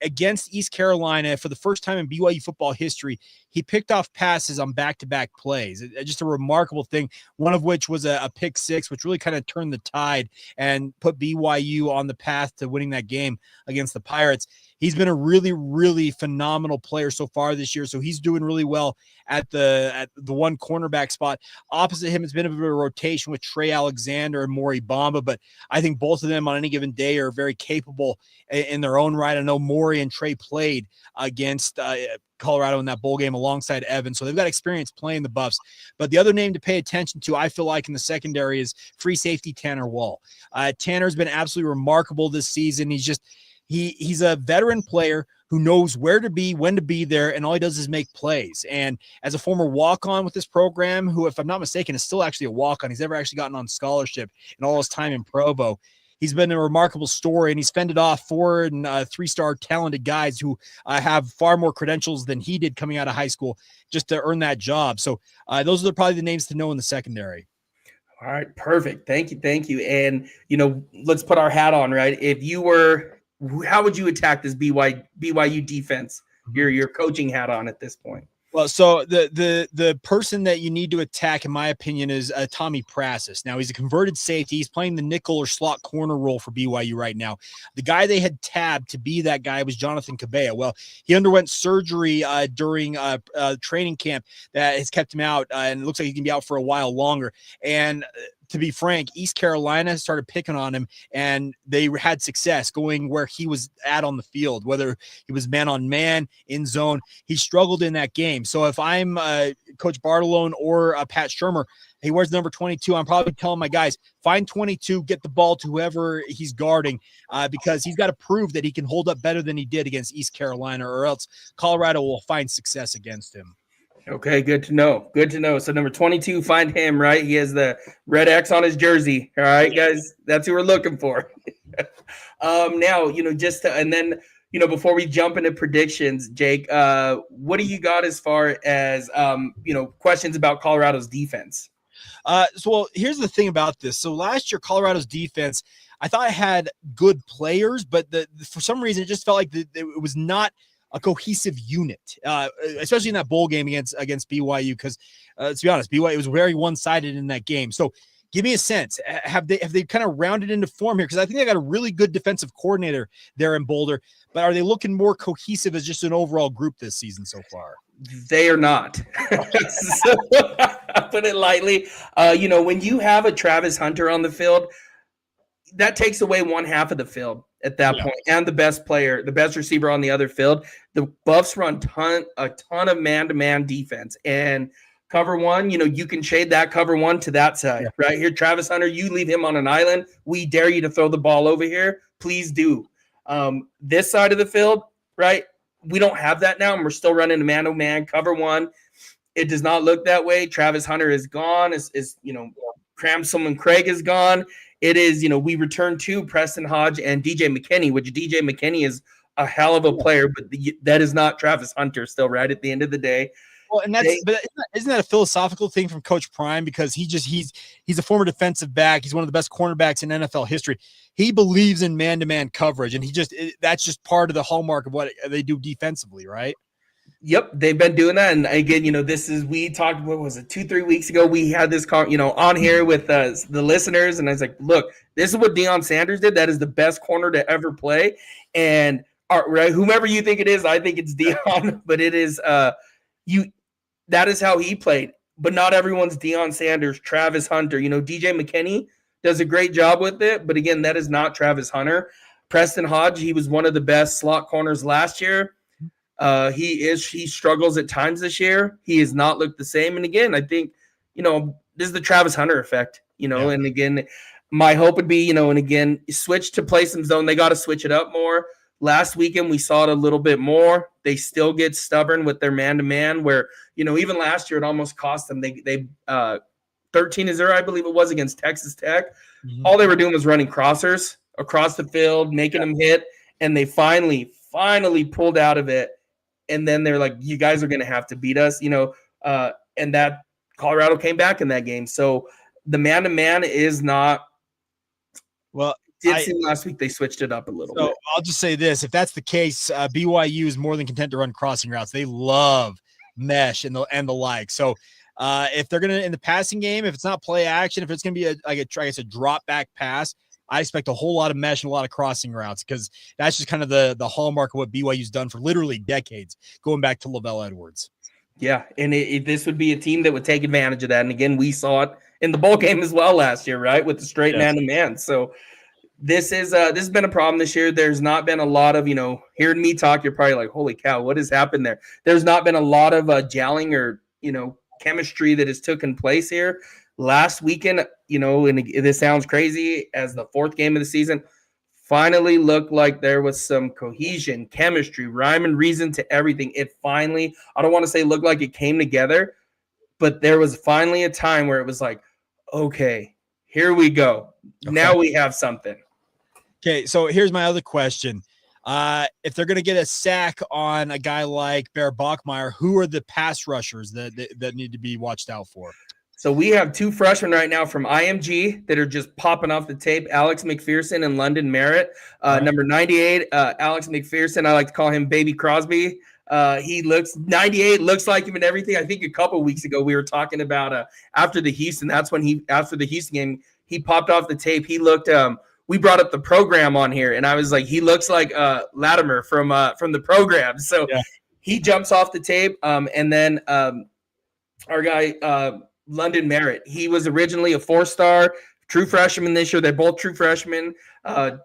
Against East Carolina, for the first time in BYU football history, he picked off passes on back-to-back plays. Just a remarkable thing, one of which was a pick six, which really kind of turned the tide and put BYU on the path to winning that game against the Pirates. He's been a really, really phenomenal player so far this year. So he's doing really well at the one cornerback spot. Opposite him, it's been a bit of a rotation with Trey Alexander and Maury Bamba, but I think both of them on any given day are very capable in their own right. I know Maury and Trey played against Colorado in that bowl game alongside Evan, so they've got experience playing the Buffs. But the other name to pay attention to, I feel like, in the secondary is free safety Tanner Wall. Tanner's been absolutely remarkable this season. He's a veteran player who knows where to be, when to be there, and all he does is make plays. And as a former walk-on with this program, who, if I'm not mistaken, is still actually a walk-on, he's never actually gotten on scholarship in all his time in Provo. He's been a remarkable story, and he's fended off 4- and 3-star talented guys who have far more credentials than he did coming out of high school just to earn that job. So those are probably the names to know in the secondary. All right, perfect. Thank you. And, let's put our hat on, right? If you were – how would you attack this BYU defense? Your coaching hat on at this point. Well, so the person that you need to attack, in my opinion, is Tommy Prasis. Now, he's a converted safety. He's playing the nickel or slot corner role for BYU right now. The guy they had tabbed to be that guy was Jonathan Cabea. Well, he underwent surgery during training camp that has kept him out, and it looks like he's going to be out for a while longer. And to be frank, East Carolina started picking on him, and they had success going where he was at on the field, whether he was man on man, in zone. He struggled in that game. So if I'm Coach Bartolone or Pat Shermer, he wears number 22, I'm probably telling my guys, find 22, get the ball to whoever he's guarding, because he's got to prove that he can hold up better than he did against East Carolina, or else Colorado will find success against him. Okay, good to know. So number 22, find him, right? He has the red X on his jersey. All right, guys, that's who we're looking for. Now, before we jump into predictions, Jake, what do you got as far as, questions about Colorado's defense? So here's the thing about this. So last year, Colorado's defense, I thought it had good players, but for some reason, it just felt like it was not a cohesive unit, especially in that bowl game against BYU, because let's be honest, BYU was very one-sided in that game. So give me a sense. Have they kind of rounded into form here? Because I think they got a really good defensive coordinator there in Boulder, but are they looking more cohesive as just an overall group this season so far? They are not. So, I put it lightly. When you have a Travis Hunter on the field, that takes away one half of the field at that point, and the best player, the best receiver on the other field. The Buffs run a ton of man-to-man defense, and cover one, you can shade that cover one to that side right here. Travis Hunter, you leave him on an island. We dare you to throw the ball over here. Please do. This side of the field, right? We don't have that now, and we're still running a man-to-man cover one. It does not look that way. Travis Hunter is gone. Cramsome and Craig is gone. It is, we return to Preston Hodge and DJ McKinney, which DJ McKinney is a hell of a player, but that is not Travis Hunter still, right, at the end of the day. Well, and isn't that a philosophical thing from Coach Prime? Because he's a former defensive back. He's one of the best cornerbacks in NFL history. He believes in man-to-man coverage, and that's just part of the hallmark of what they do defensively, right? Yep, they've been doing that. And again, we talked, what was it, 2-3 weeks ago, we had this, on here with the listeners. And I was like, look, this is what Deion Sanders did. That is the best corner to ever play. And right, whomever you think it is, I think it's Deion, but it is, that is how he played. But not everyone's Deion Sanders, Travis Hunter. DJ McKinney does a great job with it. But again, that is not Travis Hunter. Preston Hodge, he was one of the best slot corners last year. He struggles at times this year. He has not looked the same. And again, I think, this is the Travis Hunter effect, Yeah. and again, my hope would be, and again, switch to play some zone. They got to switch it up more. Last weekend, we saw it a little bit more. They still get stubborn with their man-to-man where, even last year, it almost cost them. They 13-0, I believe it was, against Texas Tech. Mm-hmm. All they were doing was running crossers across the field, making them hit, and they finally pulled out of it. And then they're like, you guys are going to have to beat us, and that Colorado came back in that game. So the man-to-man is not – well, it seemed last week they switched it up a little bit. I'll just say this. If that's the case, BYU is more than content to run crossing routes. They love mesh and the like. So if they're going to – in the passing game, if it's not play action, if it's going to be a drop back pass, I expect a whole lot of mesh and a lot of crossing routes because that's just kind of the hallmark of what BYU's done for literally decades, going back to Lavelle Edwards. Yeah, and this would be a team that would take advantage of that. And again, we saw it in the bowl game as well last year, right, with the straight man-to-man. So this has been a problem this year. There's not been a lot of, hearing me talk, you're probably like, holy cow, what has happened there? There's not been a lot of gelling or, chemistry that has taken place here. Last weekend, and this sounds crazy, as the fourth game of the season, finally looked like there was some cohesion, chemistry, rhyme and reason to everything. It finally, I don't want to say looked like it came together, but there was finally a time where it was like, okay, here we go. Okay. Now we have something. Okay, so here's my other question. If they're going to get a sack on a guy like Bear Bachmeier, who are the pass rushers that need to be watched out for? So we have two freshmen right now from IMG that are just popping off the tape, Alex McPherson and London Merritt. Number 98, Alex McPherson, I like to call him Baby Crosby. He looks 98, looks like him and everything. I think a couple weeks ago we were talking about after the Houston. That's when after the Houston game, he popped off the tape. He looked. We brought up the program on here, and I was like, he looks like Latimer from the program. So he jumps off the tape, and then our guy. London Merritt. He was originally a 4-star, true freshman this year. They're both true freshmen. Had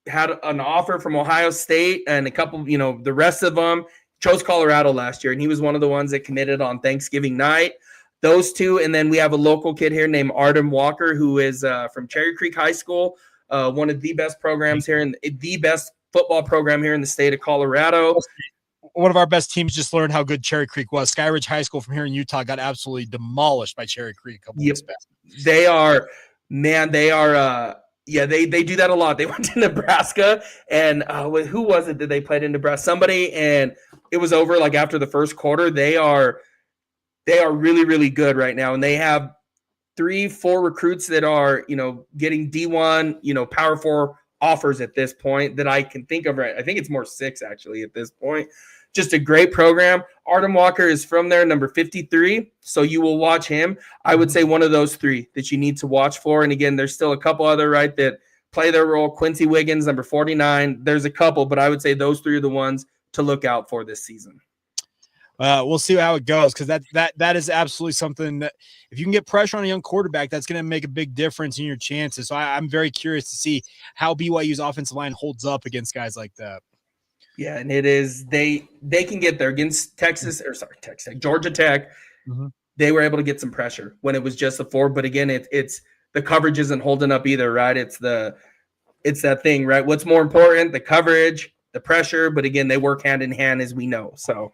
an offer from Ohio State and a couple, the rest of them chose Colorado last year. And he was one of the ones that committed on Thanksgiving night. Those two. And then we have a local kid here named Artem Walker, who is from Cherry Creek High School, one of the best programs here and the best football program here in the state of Colorado. One of our best teams just learned how good Cherry Creek was. Skyridge High School from here in Utah got absolutely demolished by Cherry Creek a couple weeks back. They are, they do that a lot. They went to Nebraska, and who was it that they played in Nebraska? Somebody, and it was over like after the first quarter. They are really, really good right now, and they have 3-4 recruits that are, getting D1, Power 4 offers at this point that I can think of. Right, I think it's more 6 actually at this point. Just a great program. Artem Walker is from there, number 53. So you will watch him. I would say one of those 3 that you need to watch for. And again, there's still a couple other, right, that play their role. Quincy Wiggins, number 49. There's a couple, but I would say those 3 are the ones to look out for this season. We'll see how it goes, because that is absolutely something that if you can get pressure on a young quarterback, that's going to make a big difference in your chances. So I'm very curious to see how BYU's offensive line holds up against guys like that. Yeah, and it is they can get there against Georgia Tech. Mm-hmm. They were able to get some pressure when it was just a 4. But again, it's the coverage isn't holding up either, right? It's that thing, right? What's more important, the coverage, the pressure. But again, they work hand in hand, as we know. So.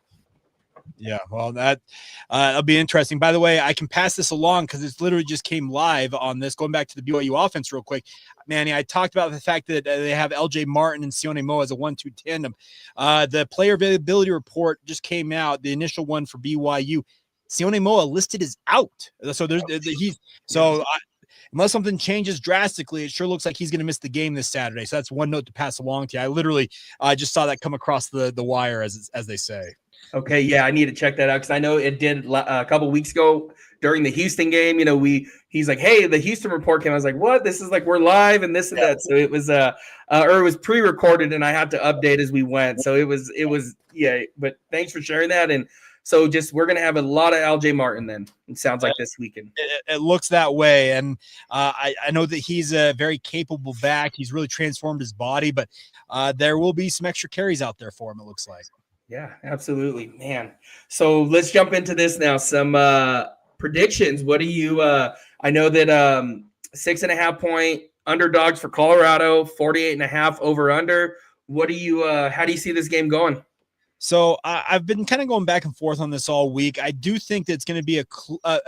Yeah, well, that'll be interesting. By the way, I can pass this along because it's literally just came live on this. Going back to the BYU offense real quick, Manny, I talked about the fact that they have LJ Martin and Sione Moa as a 1-2 tandem. The player availability report just came out, the initial one for BYU. Sione Moa listed as out. So unless something changes drastically, it sure looks like he's going to miss the game this Saturday. So that's one note to pass along to you. I literally just saw that come across the wire, as they say. Okay, yeah, I need to check that out because I know it did a couple weeks ago during the Houston game. He's like, "Hey, the Houston report came." I was like, "What? This is like we're live and this and that." So it was or it was pre-recorded and I had to update as we went. So it was yeah. But thanks for sharing that. And so we're gonna have a lot of LJ Martin then. It sounds like this weekend. It looks that way, and I know that he's a very capable back. He's really transformed his body, but there will be some extra carries out there for him. It looks like. Yeah, absolutely, man. So let's jump into this now. Some predictions. What do you? I know that 6.5 point underdogs for Colorado, 48.5 over under. What do you? How do you see this game going? So I've been kind of going back and forth on this all week. I do think that it's going to be a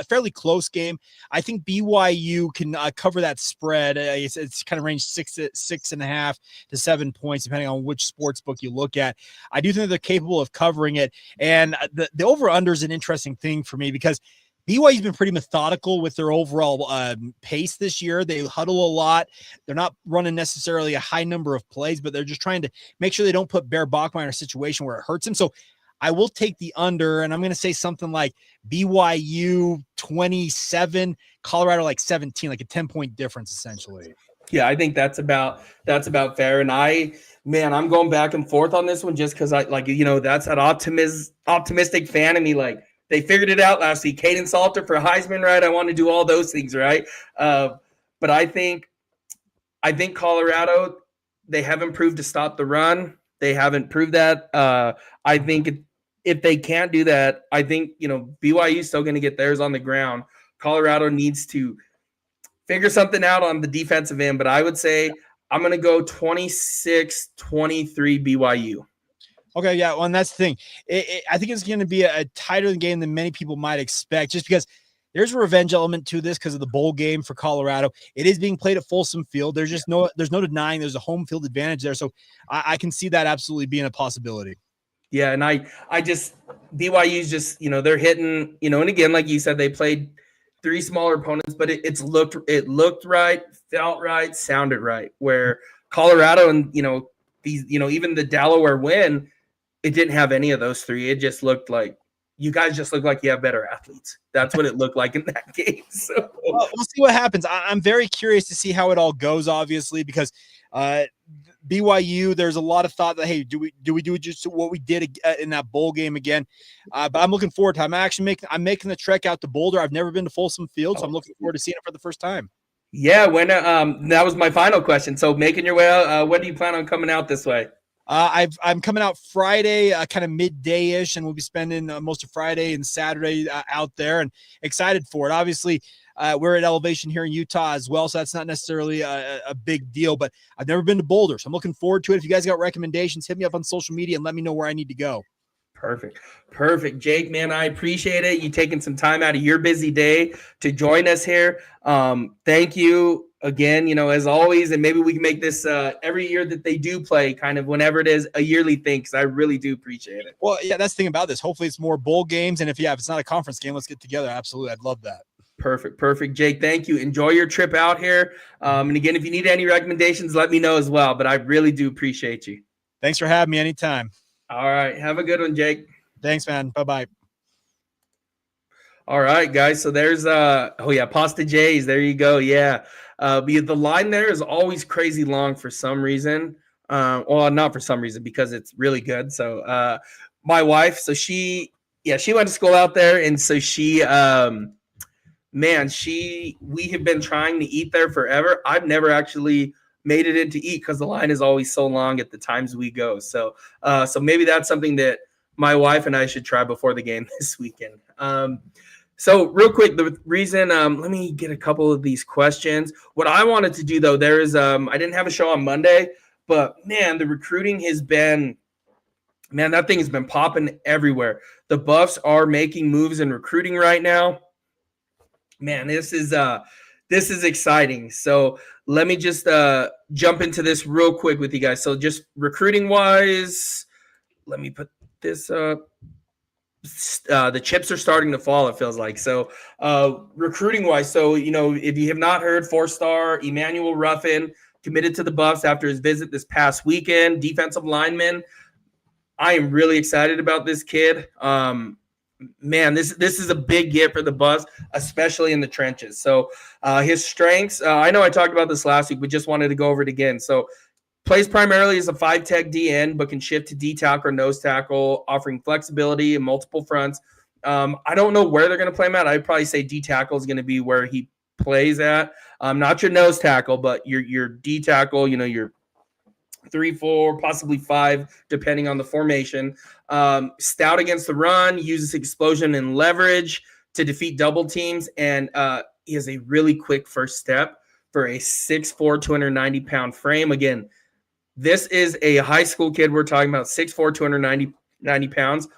fairly close game. I think BYU can cover that spread. It's kind of ranged 6.5 to 7 points, depending on which sports book you look at. I do think they're capable of covering it. And the over-under is an interesting thing for me because BYU's been pretty methodical with their overall pace this year. They huddle a lot. They're not running necessarily a high number of plays, but they're just trying to make sure they don't put Bear Bachmeier in a situation where it hurts him. So I will take the under, and I'm going to say something like BYU 27, Colorado like 17, like a 10-point difference essentially. Yeah, I think that's about fair. And I'm going back and forth on this one just because that's that optimistic fan of me. Like, they figured it out last week. Caden Salter for Heisman, right? I want to do all those things, right? But I think Colorado, they haven't proved to stop the run. They haven't proved that. I think if they can't do that, I think BYU is still going to get theirs on the ground. Colorado needs to figure something out on the defensive end, but I would say I'm going to go 26-23 BYU. Okay, yeah, well, and that's the thing. I think it's going to be a tighter game than many people might expect, just because there's a revenge element to this because of the bowl game for Colorado. It is being played at Folsom Field. There's no denying there's a home field advantage there, so I can see that absolutely being a possibility. Yeah, and I just BYU's just they're hitting and again, like you said, they played 3 smaller opponents, but it looked right, felt right, sounded right. Where Colorado and these even the Delaware win, it didn't have any of those 3. It just looked like you guys just look like you have better athletes. That's what it looked like in that game. So we'll see what happens. I'm very curious to see how it all goes, obviously, because BYU, there's a lot of thought that, hey, do we do just what we did in that bowl game again? But I'm looking forward to it. I'm making the trek out to Boulder. I've never been to Folsom Field, so I'm looking forward to seeing it for the first time. Yeah, when that was my final question. So making your way out, when do you plan on coming out this way? I'm coming out Friday, kind of midday-ish, and we'll be spending most of Friday and Saturday out there, and excited for it. Obviously, we're at elevation here in Utah as well, so that's not necessarily a big deal, but I've never been to Boulder, so I'm looking forward to it. If you guys got recommendations, hit me up on social media and let me know where I need to go. Perfect. Jake, man, I appreciate it. You taking some time out of your busy day to join us here. Thank you again, as always, and maybe we can make this every year that they do play, kind of whenever it is, a yearly thing, because I really do appreciate it. Well, yeah, that's the thing about this. Hopefully it's more bowl games, and if it's not a conference game, let's get together. Absolutely. I'd love that. Perfect. Jake, thank you. Enjoy your trip out here. And again, if you need any recommendations, let me know as well, but I really do appreciate you. Thanks for having me anytime. All right. Have a good one, Jake. Thanks, man. Bye-bye. All right, guys. So there's Pasta J's. There you go. Yeah. The line there is always crazy long for some reason. Well, not for some reason, because it's really good. So my wife, so she went to school out there, and so we have been trying to eat there forever. I've never actually made it in to eat because the line is always so long at the times we go. So maybe that's something that my wife and I should try before the game this weekend. So real quick, the reason, let me get a couple of these questions. What I wanted to do, though, I didn't have a show on Monday, but man, the recruiting that thing has been popping everywhere. The Buffs are making moves in recruiting right now. Man, this is exciting. So let me just jump into this real quick with you guys. So just recruiting wise, let me put this up. The chips are starting to fall, it feels like. So recruiting wise, so if you have not heard, 4-star Emmanuel Ruffin committed to the Buffs after his visit this past weekend. Defensive lineman. I am really excited about this kid. Man, this is a big get for the Buffs, especially in the trenches. So his strengths, I know I talked about this last week, but just wanted to go over it again. So plays primarily as a 5-tech DN, but can shift to D tackle or nose tackle, offering flexibility in multiple fronts. I don't know where they're going to play him at. I'd probably say D tackle is going to be where he plays at. Not your nose tackle, but your D tackle, your 3, 4, possibly 5, depending on the formation. Stout against the run, uses explosion and leverage to defeat double teams, and he has a really quick first step for a 6'4", 290-pound frame. Again, this is a high school kid. We're talking about 6'4", 290 pounds.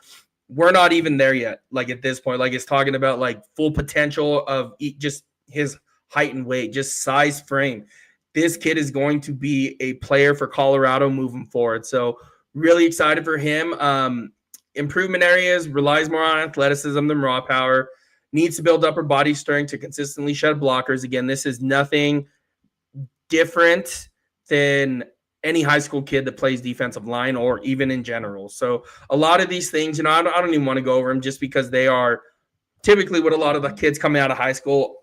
We're not even there yet, like at this point. Like it's talking about like full potential of just his height and weight, just size, frame. This kid is going to be a player for Colorado moving forward. So really excited for him. Improvement areas, relies more on athleticism than raw power, needs to build upper body strength to consistently shed blockers. Again, this is nothing different than any high school kid that plays defensive line or even in general. So a lot of these things, I don't even want to go over them just because they are typically what a lot of the kids coming out of high school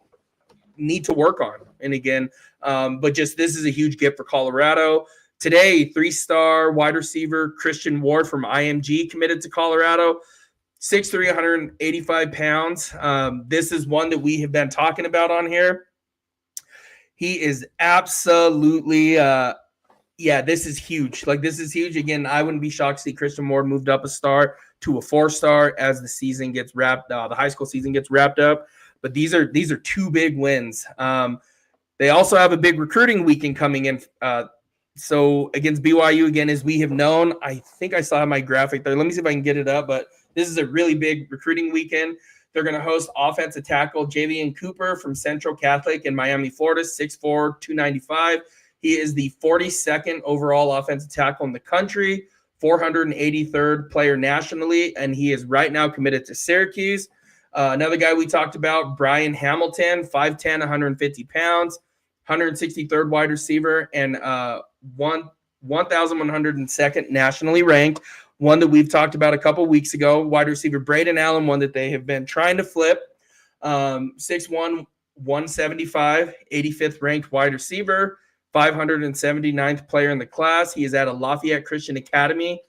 need to work on. And again, but just this is a huge gift for Colorado. Today, 3-star wide receiver Christian Ward from IMG committed to Colorado. 6'3", 185 pounds. This is one that we have been talking about on here. He is absolutely, this is huge. Like, this is huge. Again, I wouldn't be shocked to see Christian Ward moved up a star to a 4-star as the season gets wrapped, the high school season gets wrapped up. But these are 2 big wins. They also have a big recruiting weekend coming in. So against BYU, again, as we have known, I think I still have my graphic there. Let me see if I can get it up. But this is a really big recruiting weekend. They're going to host offensive tackle Javian Cooper from Central Catholic in Miami, Florida, 6'4", 295. He is the 42nd overall offensive tackle in the country, 483rd player nationally, and he is right now committed to Syracuse. Another guy we talked about, Brian Hamilton, 5'10", 150 pounds, 163rd wide receiver, and 1,102nd nationally ranked. One that we've talked about a couple weeks ago, wide receiver Braden Allen, one that they have been trying to flip. 6'1", 175, 85th ranked wide receiver, 579th player in the class. He is at a Lafayette Christian Academy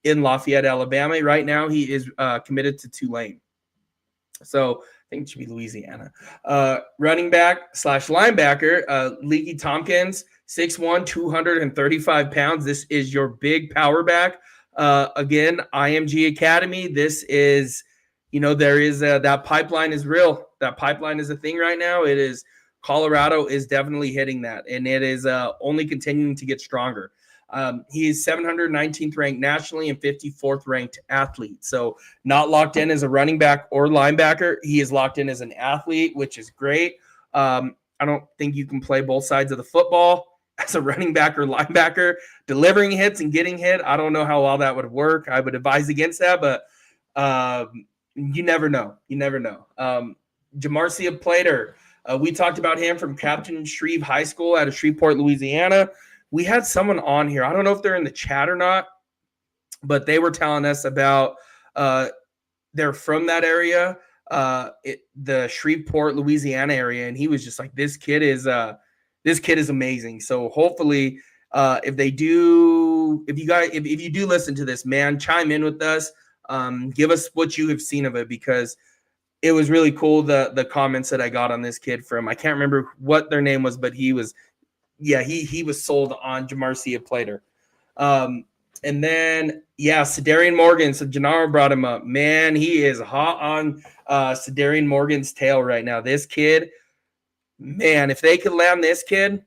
in Lafayette, Alabama. Right now, he is committed to Tulane. So I think it should be Louisiana. Running back / linebacker, Leaky Tompkins, 6'1", 235 pounds. This is your big power back. Again, IMG Academy. This is, there is that pipeline is real. That pipeline is a thing right now. It is. Colorado is definitely hitting that, and it is only continuing to get stronger. He is 719th ranked nationally and 54th ranked athlete. So not locked in as a running back or linebacker. He is locked in as an athlete, which is great. I don't think you can play both sides of the football as a running back or linebacker. Delivering hits and getting hit, I don't know how well that would work. I would advise against that, but you never know. You never know. Jamarcia Plater. We talked about him from Captain Shreve High School out of Shreveport, Louisiana. We had someone on here. I don't know if they're in the chat or not, but they were telling us about they're from that area, the Shreveport, Louisiana area, and he was just like, this kid is amazing. So hopefully, if you do listen to this, man, chime in with us. Give us what you have seen of it, because it was really cool, the comments that I got on this kid from, I can't remember what their name was, but he was sold on Jamarcia Plater. And then, Cedarian Morgan. So Gennaro brought him up. Man, he is hot on Cedarian Morgan's tail right now. This kid, man, if they could land this kid,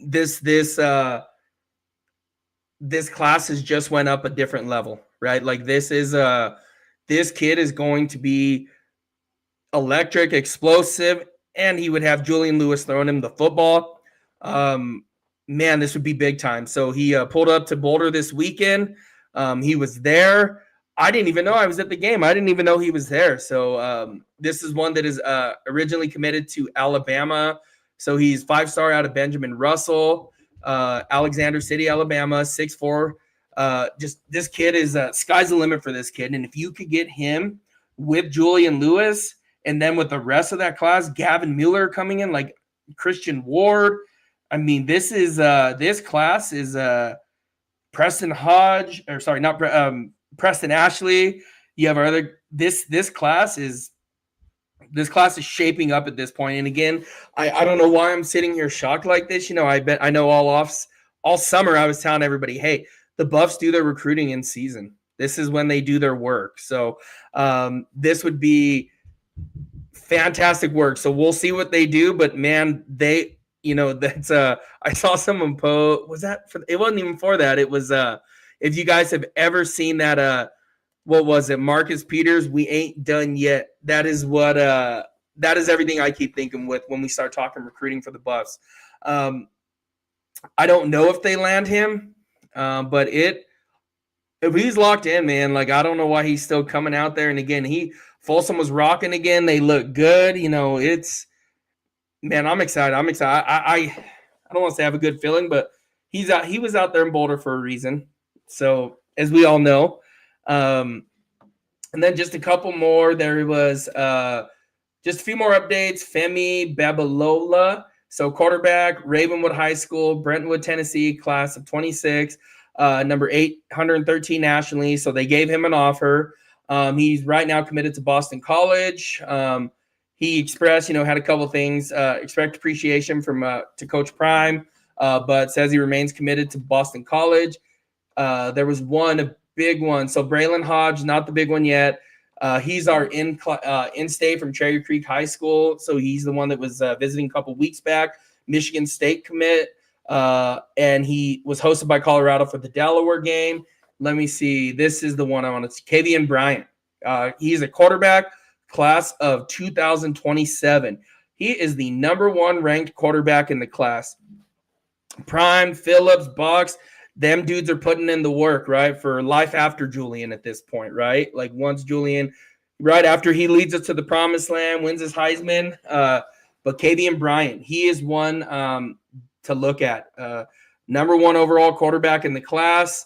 this class has just went up a different level, right? Like this kid is going to be electric, explosive, and he would have Julian Lewis throwing him the football. Man, this would be big time. So he pulled up to Boulder this weekend. He was there. I didn't even know I was at the game. I didn't even know he was there. So this is one that is originally committed to Alabama. So he's 5-star out of Benjamin Russell, Alexander City, Alabama, 6'4". Just this kid is sky's the limit for this kid. And if you could get him with Julian Lewis, and then with the rest of that class, Gavin Mueller coming in, like Christian Ward. I mean, this class is Preston Ashley. You have this class is shaping up at this point. And again, I don't know why I'm sitting here shocked like this. I know all all summer I was telling everybody, hey, the Buffs do their recruiting in season. This is when they do their work. So this would be fantastic work. So we'll see what they do. But man, they, that's I saw someone post, was that for, it wasn't even for that. It was if you guys have ever seen that what was it, Marcus Peters, we ain't done yet. That is what that is everything I keep thinking with when we start talking recruiting for the Buffs. I don't know if they land him, but if he's locked in, man, like I don't know why he's still coming out there. And again, Folsom was rocking again. They look good. It's, man, I'm excited. I don't want to say I have a good feeling, but he was out there in Boulder for a reason. So as we all know, and then just a couple more. There was just a few more updates. Femi Babalola, so quarterback, Ravenwood High School, Brentwood, Tennessee, class of 26, number 813 nationally. So they gave him an offer. He's right now committed to Boston College. He expressed, had a couple things, expect appreciation from to Coach Prime, but says he remains committed to Boston College. There was a big one. So Braylon Hodge, not the big one yet. He's our in-state from Cherry Creek High School. So he's the one that was visiting a couple weeks back, Michigan State commit. And he was hosted by Colorado for the Delaware game. Let me see. This is the one I want to see. Kavian Bryant. He's a quarterback, class of 2027. He is the number 1 ranked quarterback in the class. Prime, Phillips, Box, them dudes are putting in the work, right, for life after Julian at this point, right? Like once Julian, right after he leads us to the promised land, wins his Heisman. But Kavian Bryant, he is one to look at. Number 1 overall quarterback in the class.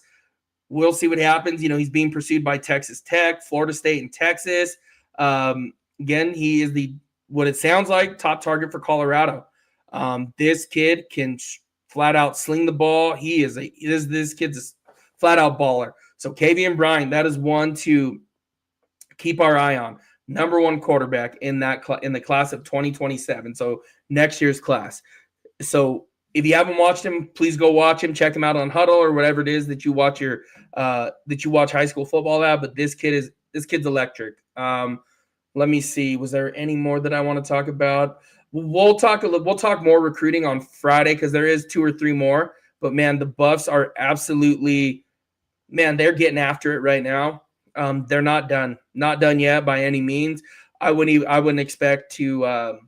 We'll see what happens. He's being pursued by Texas Tech, Florida State, and Texas. Again, he is what it sounds like, top target for Colorado. This kid can flat out sling the ball. This kid's a flat out baller. So Kavian Bryant, that is one to keep our eye on. Number 1 quarterback in the class of 2027. So next year's class. So if you haven't watched him, please go watch him. Check him out on Huddle or whatever it is that you watch high school football at. But this kid's electric. Let me see. Was there any more that I want to talk about? We'll talk more recruiting on Friday because there is 2 or 3 more. But man, the Buffs are absolutely, man, they're getting after it right now. They're not done yet by any means. I wouldn't expect to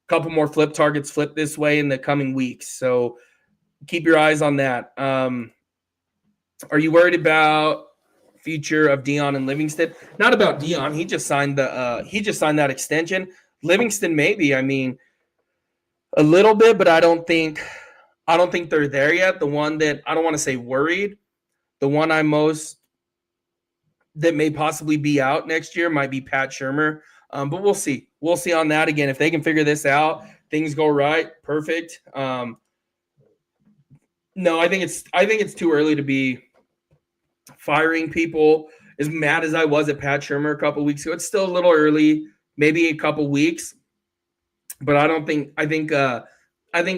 couple more flip targets flip this way in the coming weeks. So keep your eyes on that. Are you worried about future of Dion and Livingston? Not about Dion. He just signed that extension. Livingston, maybe. I mean, a little bit, but I don't think they're there yet. The one that I don't want to say worried, the one that may possibly be out next year might be Pat Shermer. But we'll see. We'll see on that. Again, if they can figure this out, things go right, perfect. No, I think it's too early to be firing people. As mad as I was at Pat Shermer a couple weeks ago, it's still a little early, maybe a couple weeks. But I think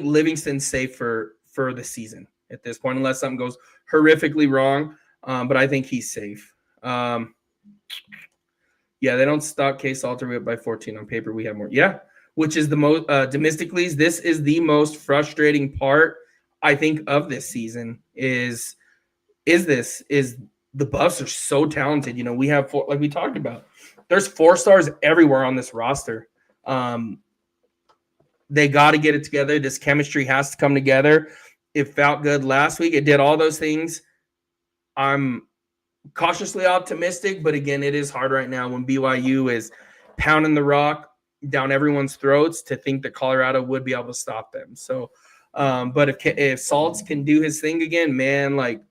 Livingston's safe for the season at this point, unless something goes horrifically wrong. But I think he's safe. Yeah, they don't stock K Salter. We up by 14 on paper. We have more. Yeah, which is the most domestically. This is the most frustrating part, I think, of this season. Is the Buffs are so talented. We have like we talked about. There's 4 stars everywhere on this roster. They got to get it together. This chemistry has to come together. It felt good last week. It did all those things. I'm cautiously optimistic, but again, it is hard right now when BYU is pounding the rock down everyone's throats to think that Colorado would be able to stop them. So, but if Salts can do his thing again, man, like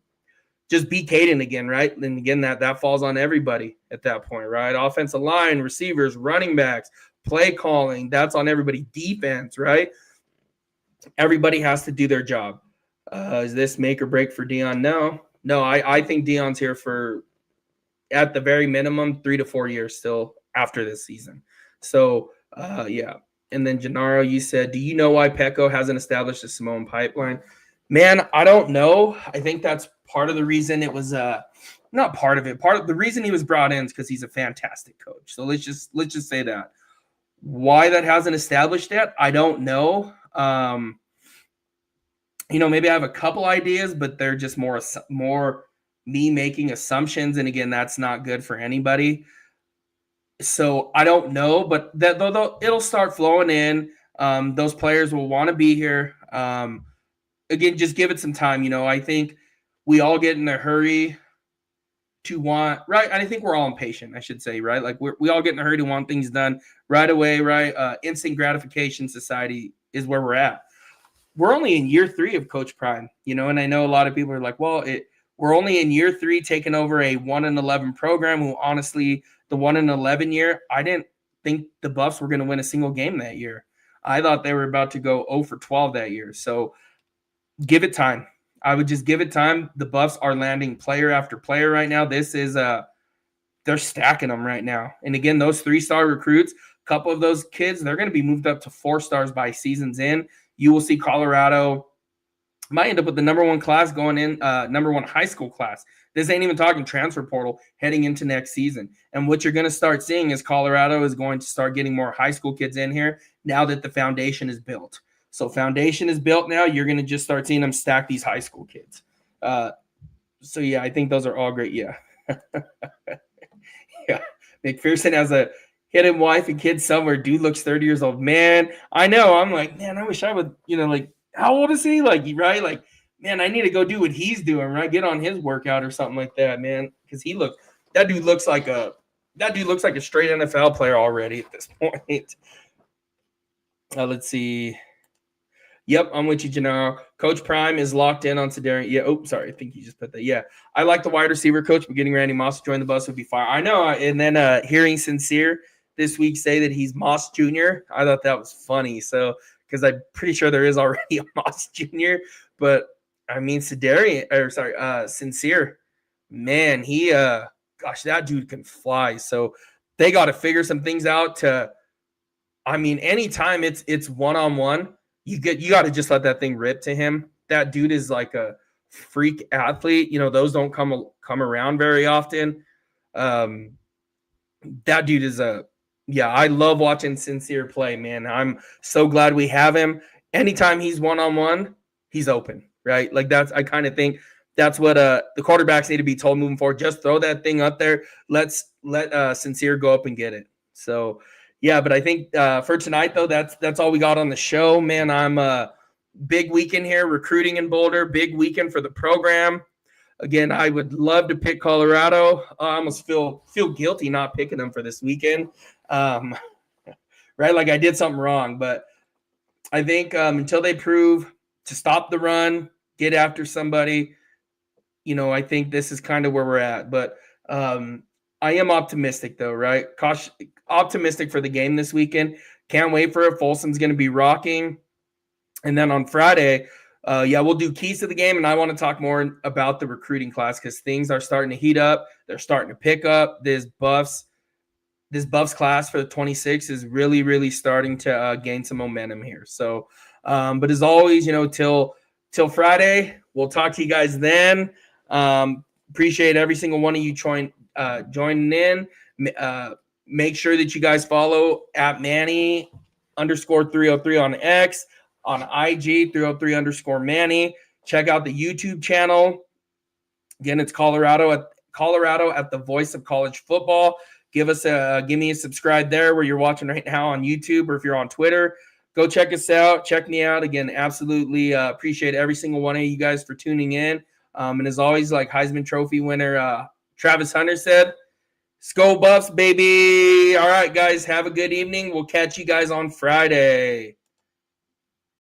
just beat Caden again, right? And again, that falls on everybody at that point, right? Offensive line, receivers, running backs, play calling, that's on everybody. Defense, right? Everybody has to do their job. Is this make or break for Dion? No, I think Dion's here for, at the very minimum, 3 to 4 years still after this season. So, yeah. And then, Gennaro, you said, do you know why Petco hasn't established a Simone pipeline? Man, I don't know. I think that's part of the reason it was not part of it. Part of the reason he was brought in is because he's a fantastic coach. So let's just say that. Why that hasn't established yet, I don't know. Maybe I have a couple ideas, but they're just more me making assumptions, and again, that's not good for anybody. So I don't know, but that though it'll start flowing in. Those players will want to be here. Again, just give it some time. I think we all get in a hurry to want, right? I think we're all impatient, I should say, right? Like we all get in a hurry to want things done right away, right? Instant gratification society is where we're at. We're only in year 3 of Coach Prime, and I know a lot of people are like, well, we're only in year 3 taking over a 1-11 program who honestly, the 1-11 year, I didn't think the Buffs were going to win a single game that year. I thought they were about to go 0 for 12 that year. So give it time. I would just give it time. The Buffs are landing player after player right now. This is they're stacking them right now. And again, those 3-star recruits, a couple of those kids, they're going to be moved up to 4 stars by season's end. You will see Colorado might end up with the number 1 class going in, number 1 high school class. This ain't even talking transfer portal heading into next season. And what you're going to start seeing is Colorado is going to start getting more high school kids in here now that the foundation is built. So foundation is built now. You're going to just start seeing them stack these high school kids. So, yeah, I think those are all great. Yeah. Yeah. McPherson has a hidden wife and kids somewhere. Dude looks 30 years old. Man, I know. I'm like, man, I wish I would, like, how old is he? Like, right? Like, man, I need to go do what he's doing, right? Get on his workout or something like that, man. Because that dude looks like a straight NFL player already at this point. Let's see. Yep, I'm with you, Gennaro. Coach Prime is locked in on Sedarian. Yeah, sorry. I think you just put that. Yeah, I like the wide receiver coach, but getting Randy Moss to join the bus would be fire. I know. And then hearing Sincere this week say that he's Moss Jr., I thought that was funny. So, because I'm pretty sure there is already a Moss Jr., but I mean, Sincere, man, that dude can fly. So they got to figure some things out anytime it's one-on-one, you got to just let that thing rip to him. That dude is like a freak athlete. Those don't come around very often. That dude is I love watching Sincere play, man. I'm so glad we have him. Anytime he's one-on-one, he's open, right? Like I kind of think that's what the quarterbacks need to be told moving forward. Just throw that thing up there. Let Sincere go up and get it. So, yeah, but I think for tonight, though, that's all we got on the show, man. I'm big weekend here, recruiting in Boulder, big weekend for the program. Again, I would love to pick Colorado. I almost feel guilty not picking them for this weekend, right? Like I did something wrong, but I think until they prove to stop the run, get after somebody, I think this is kind of where we're at. But I am optimistic, though, right? Optimistic for the game this weekend. Can't wait for it. Folsom's going to be rocking. And then on Friday, we'll do keys to the game, and I want to talk more about the recruiting class because things are starting to heat up. They're starting to pick up. This Buffs class for the 26 is really, really starting to gain some momentum here. So, but as always, till Friday, we'll talk to you guys then. Appreciate every single one of you joining in. Make sure that you guys follow at Manny_303 on X, on IG 303_Manny. Check out the YouTube channel. Again, it's Colorado at the voice of college football. Give me a subscribe there where you're watching right now on YouTube, or if you're on Twitter, go check us out. Check me out. Again, absolutely appreciate every single one of you guys for tuning in. And as always, like Heisman Trophy winner Travis Hunter said, "Skol Buffs, baby." All right, guys, have a good evening. We'll catch you guys on Friday.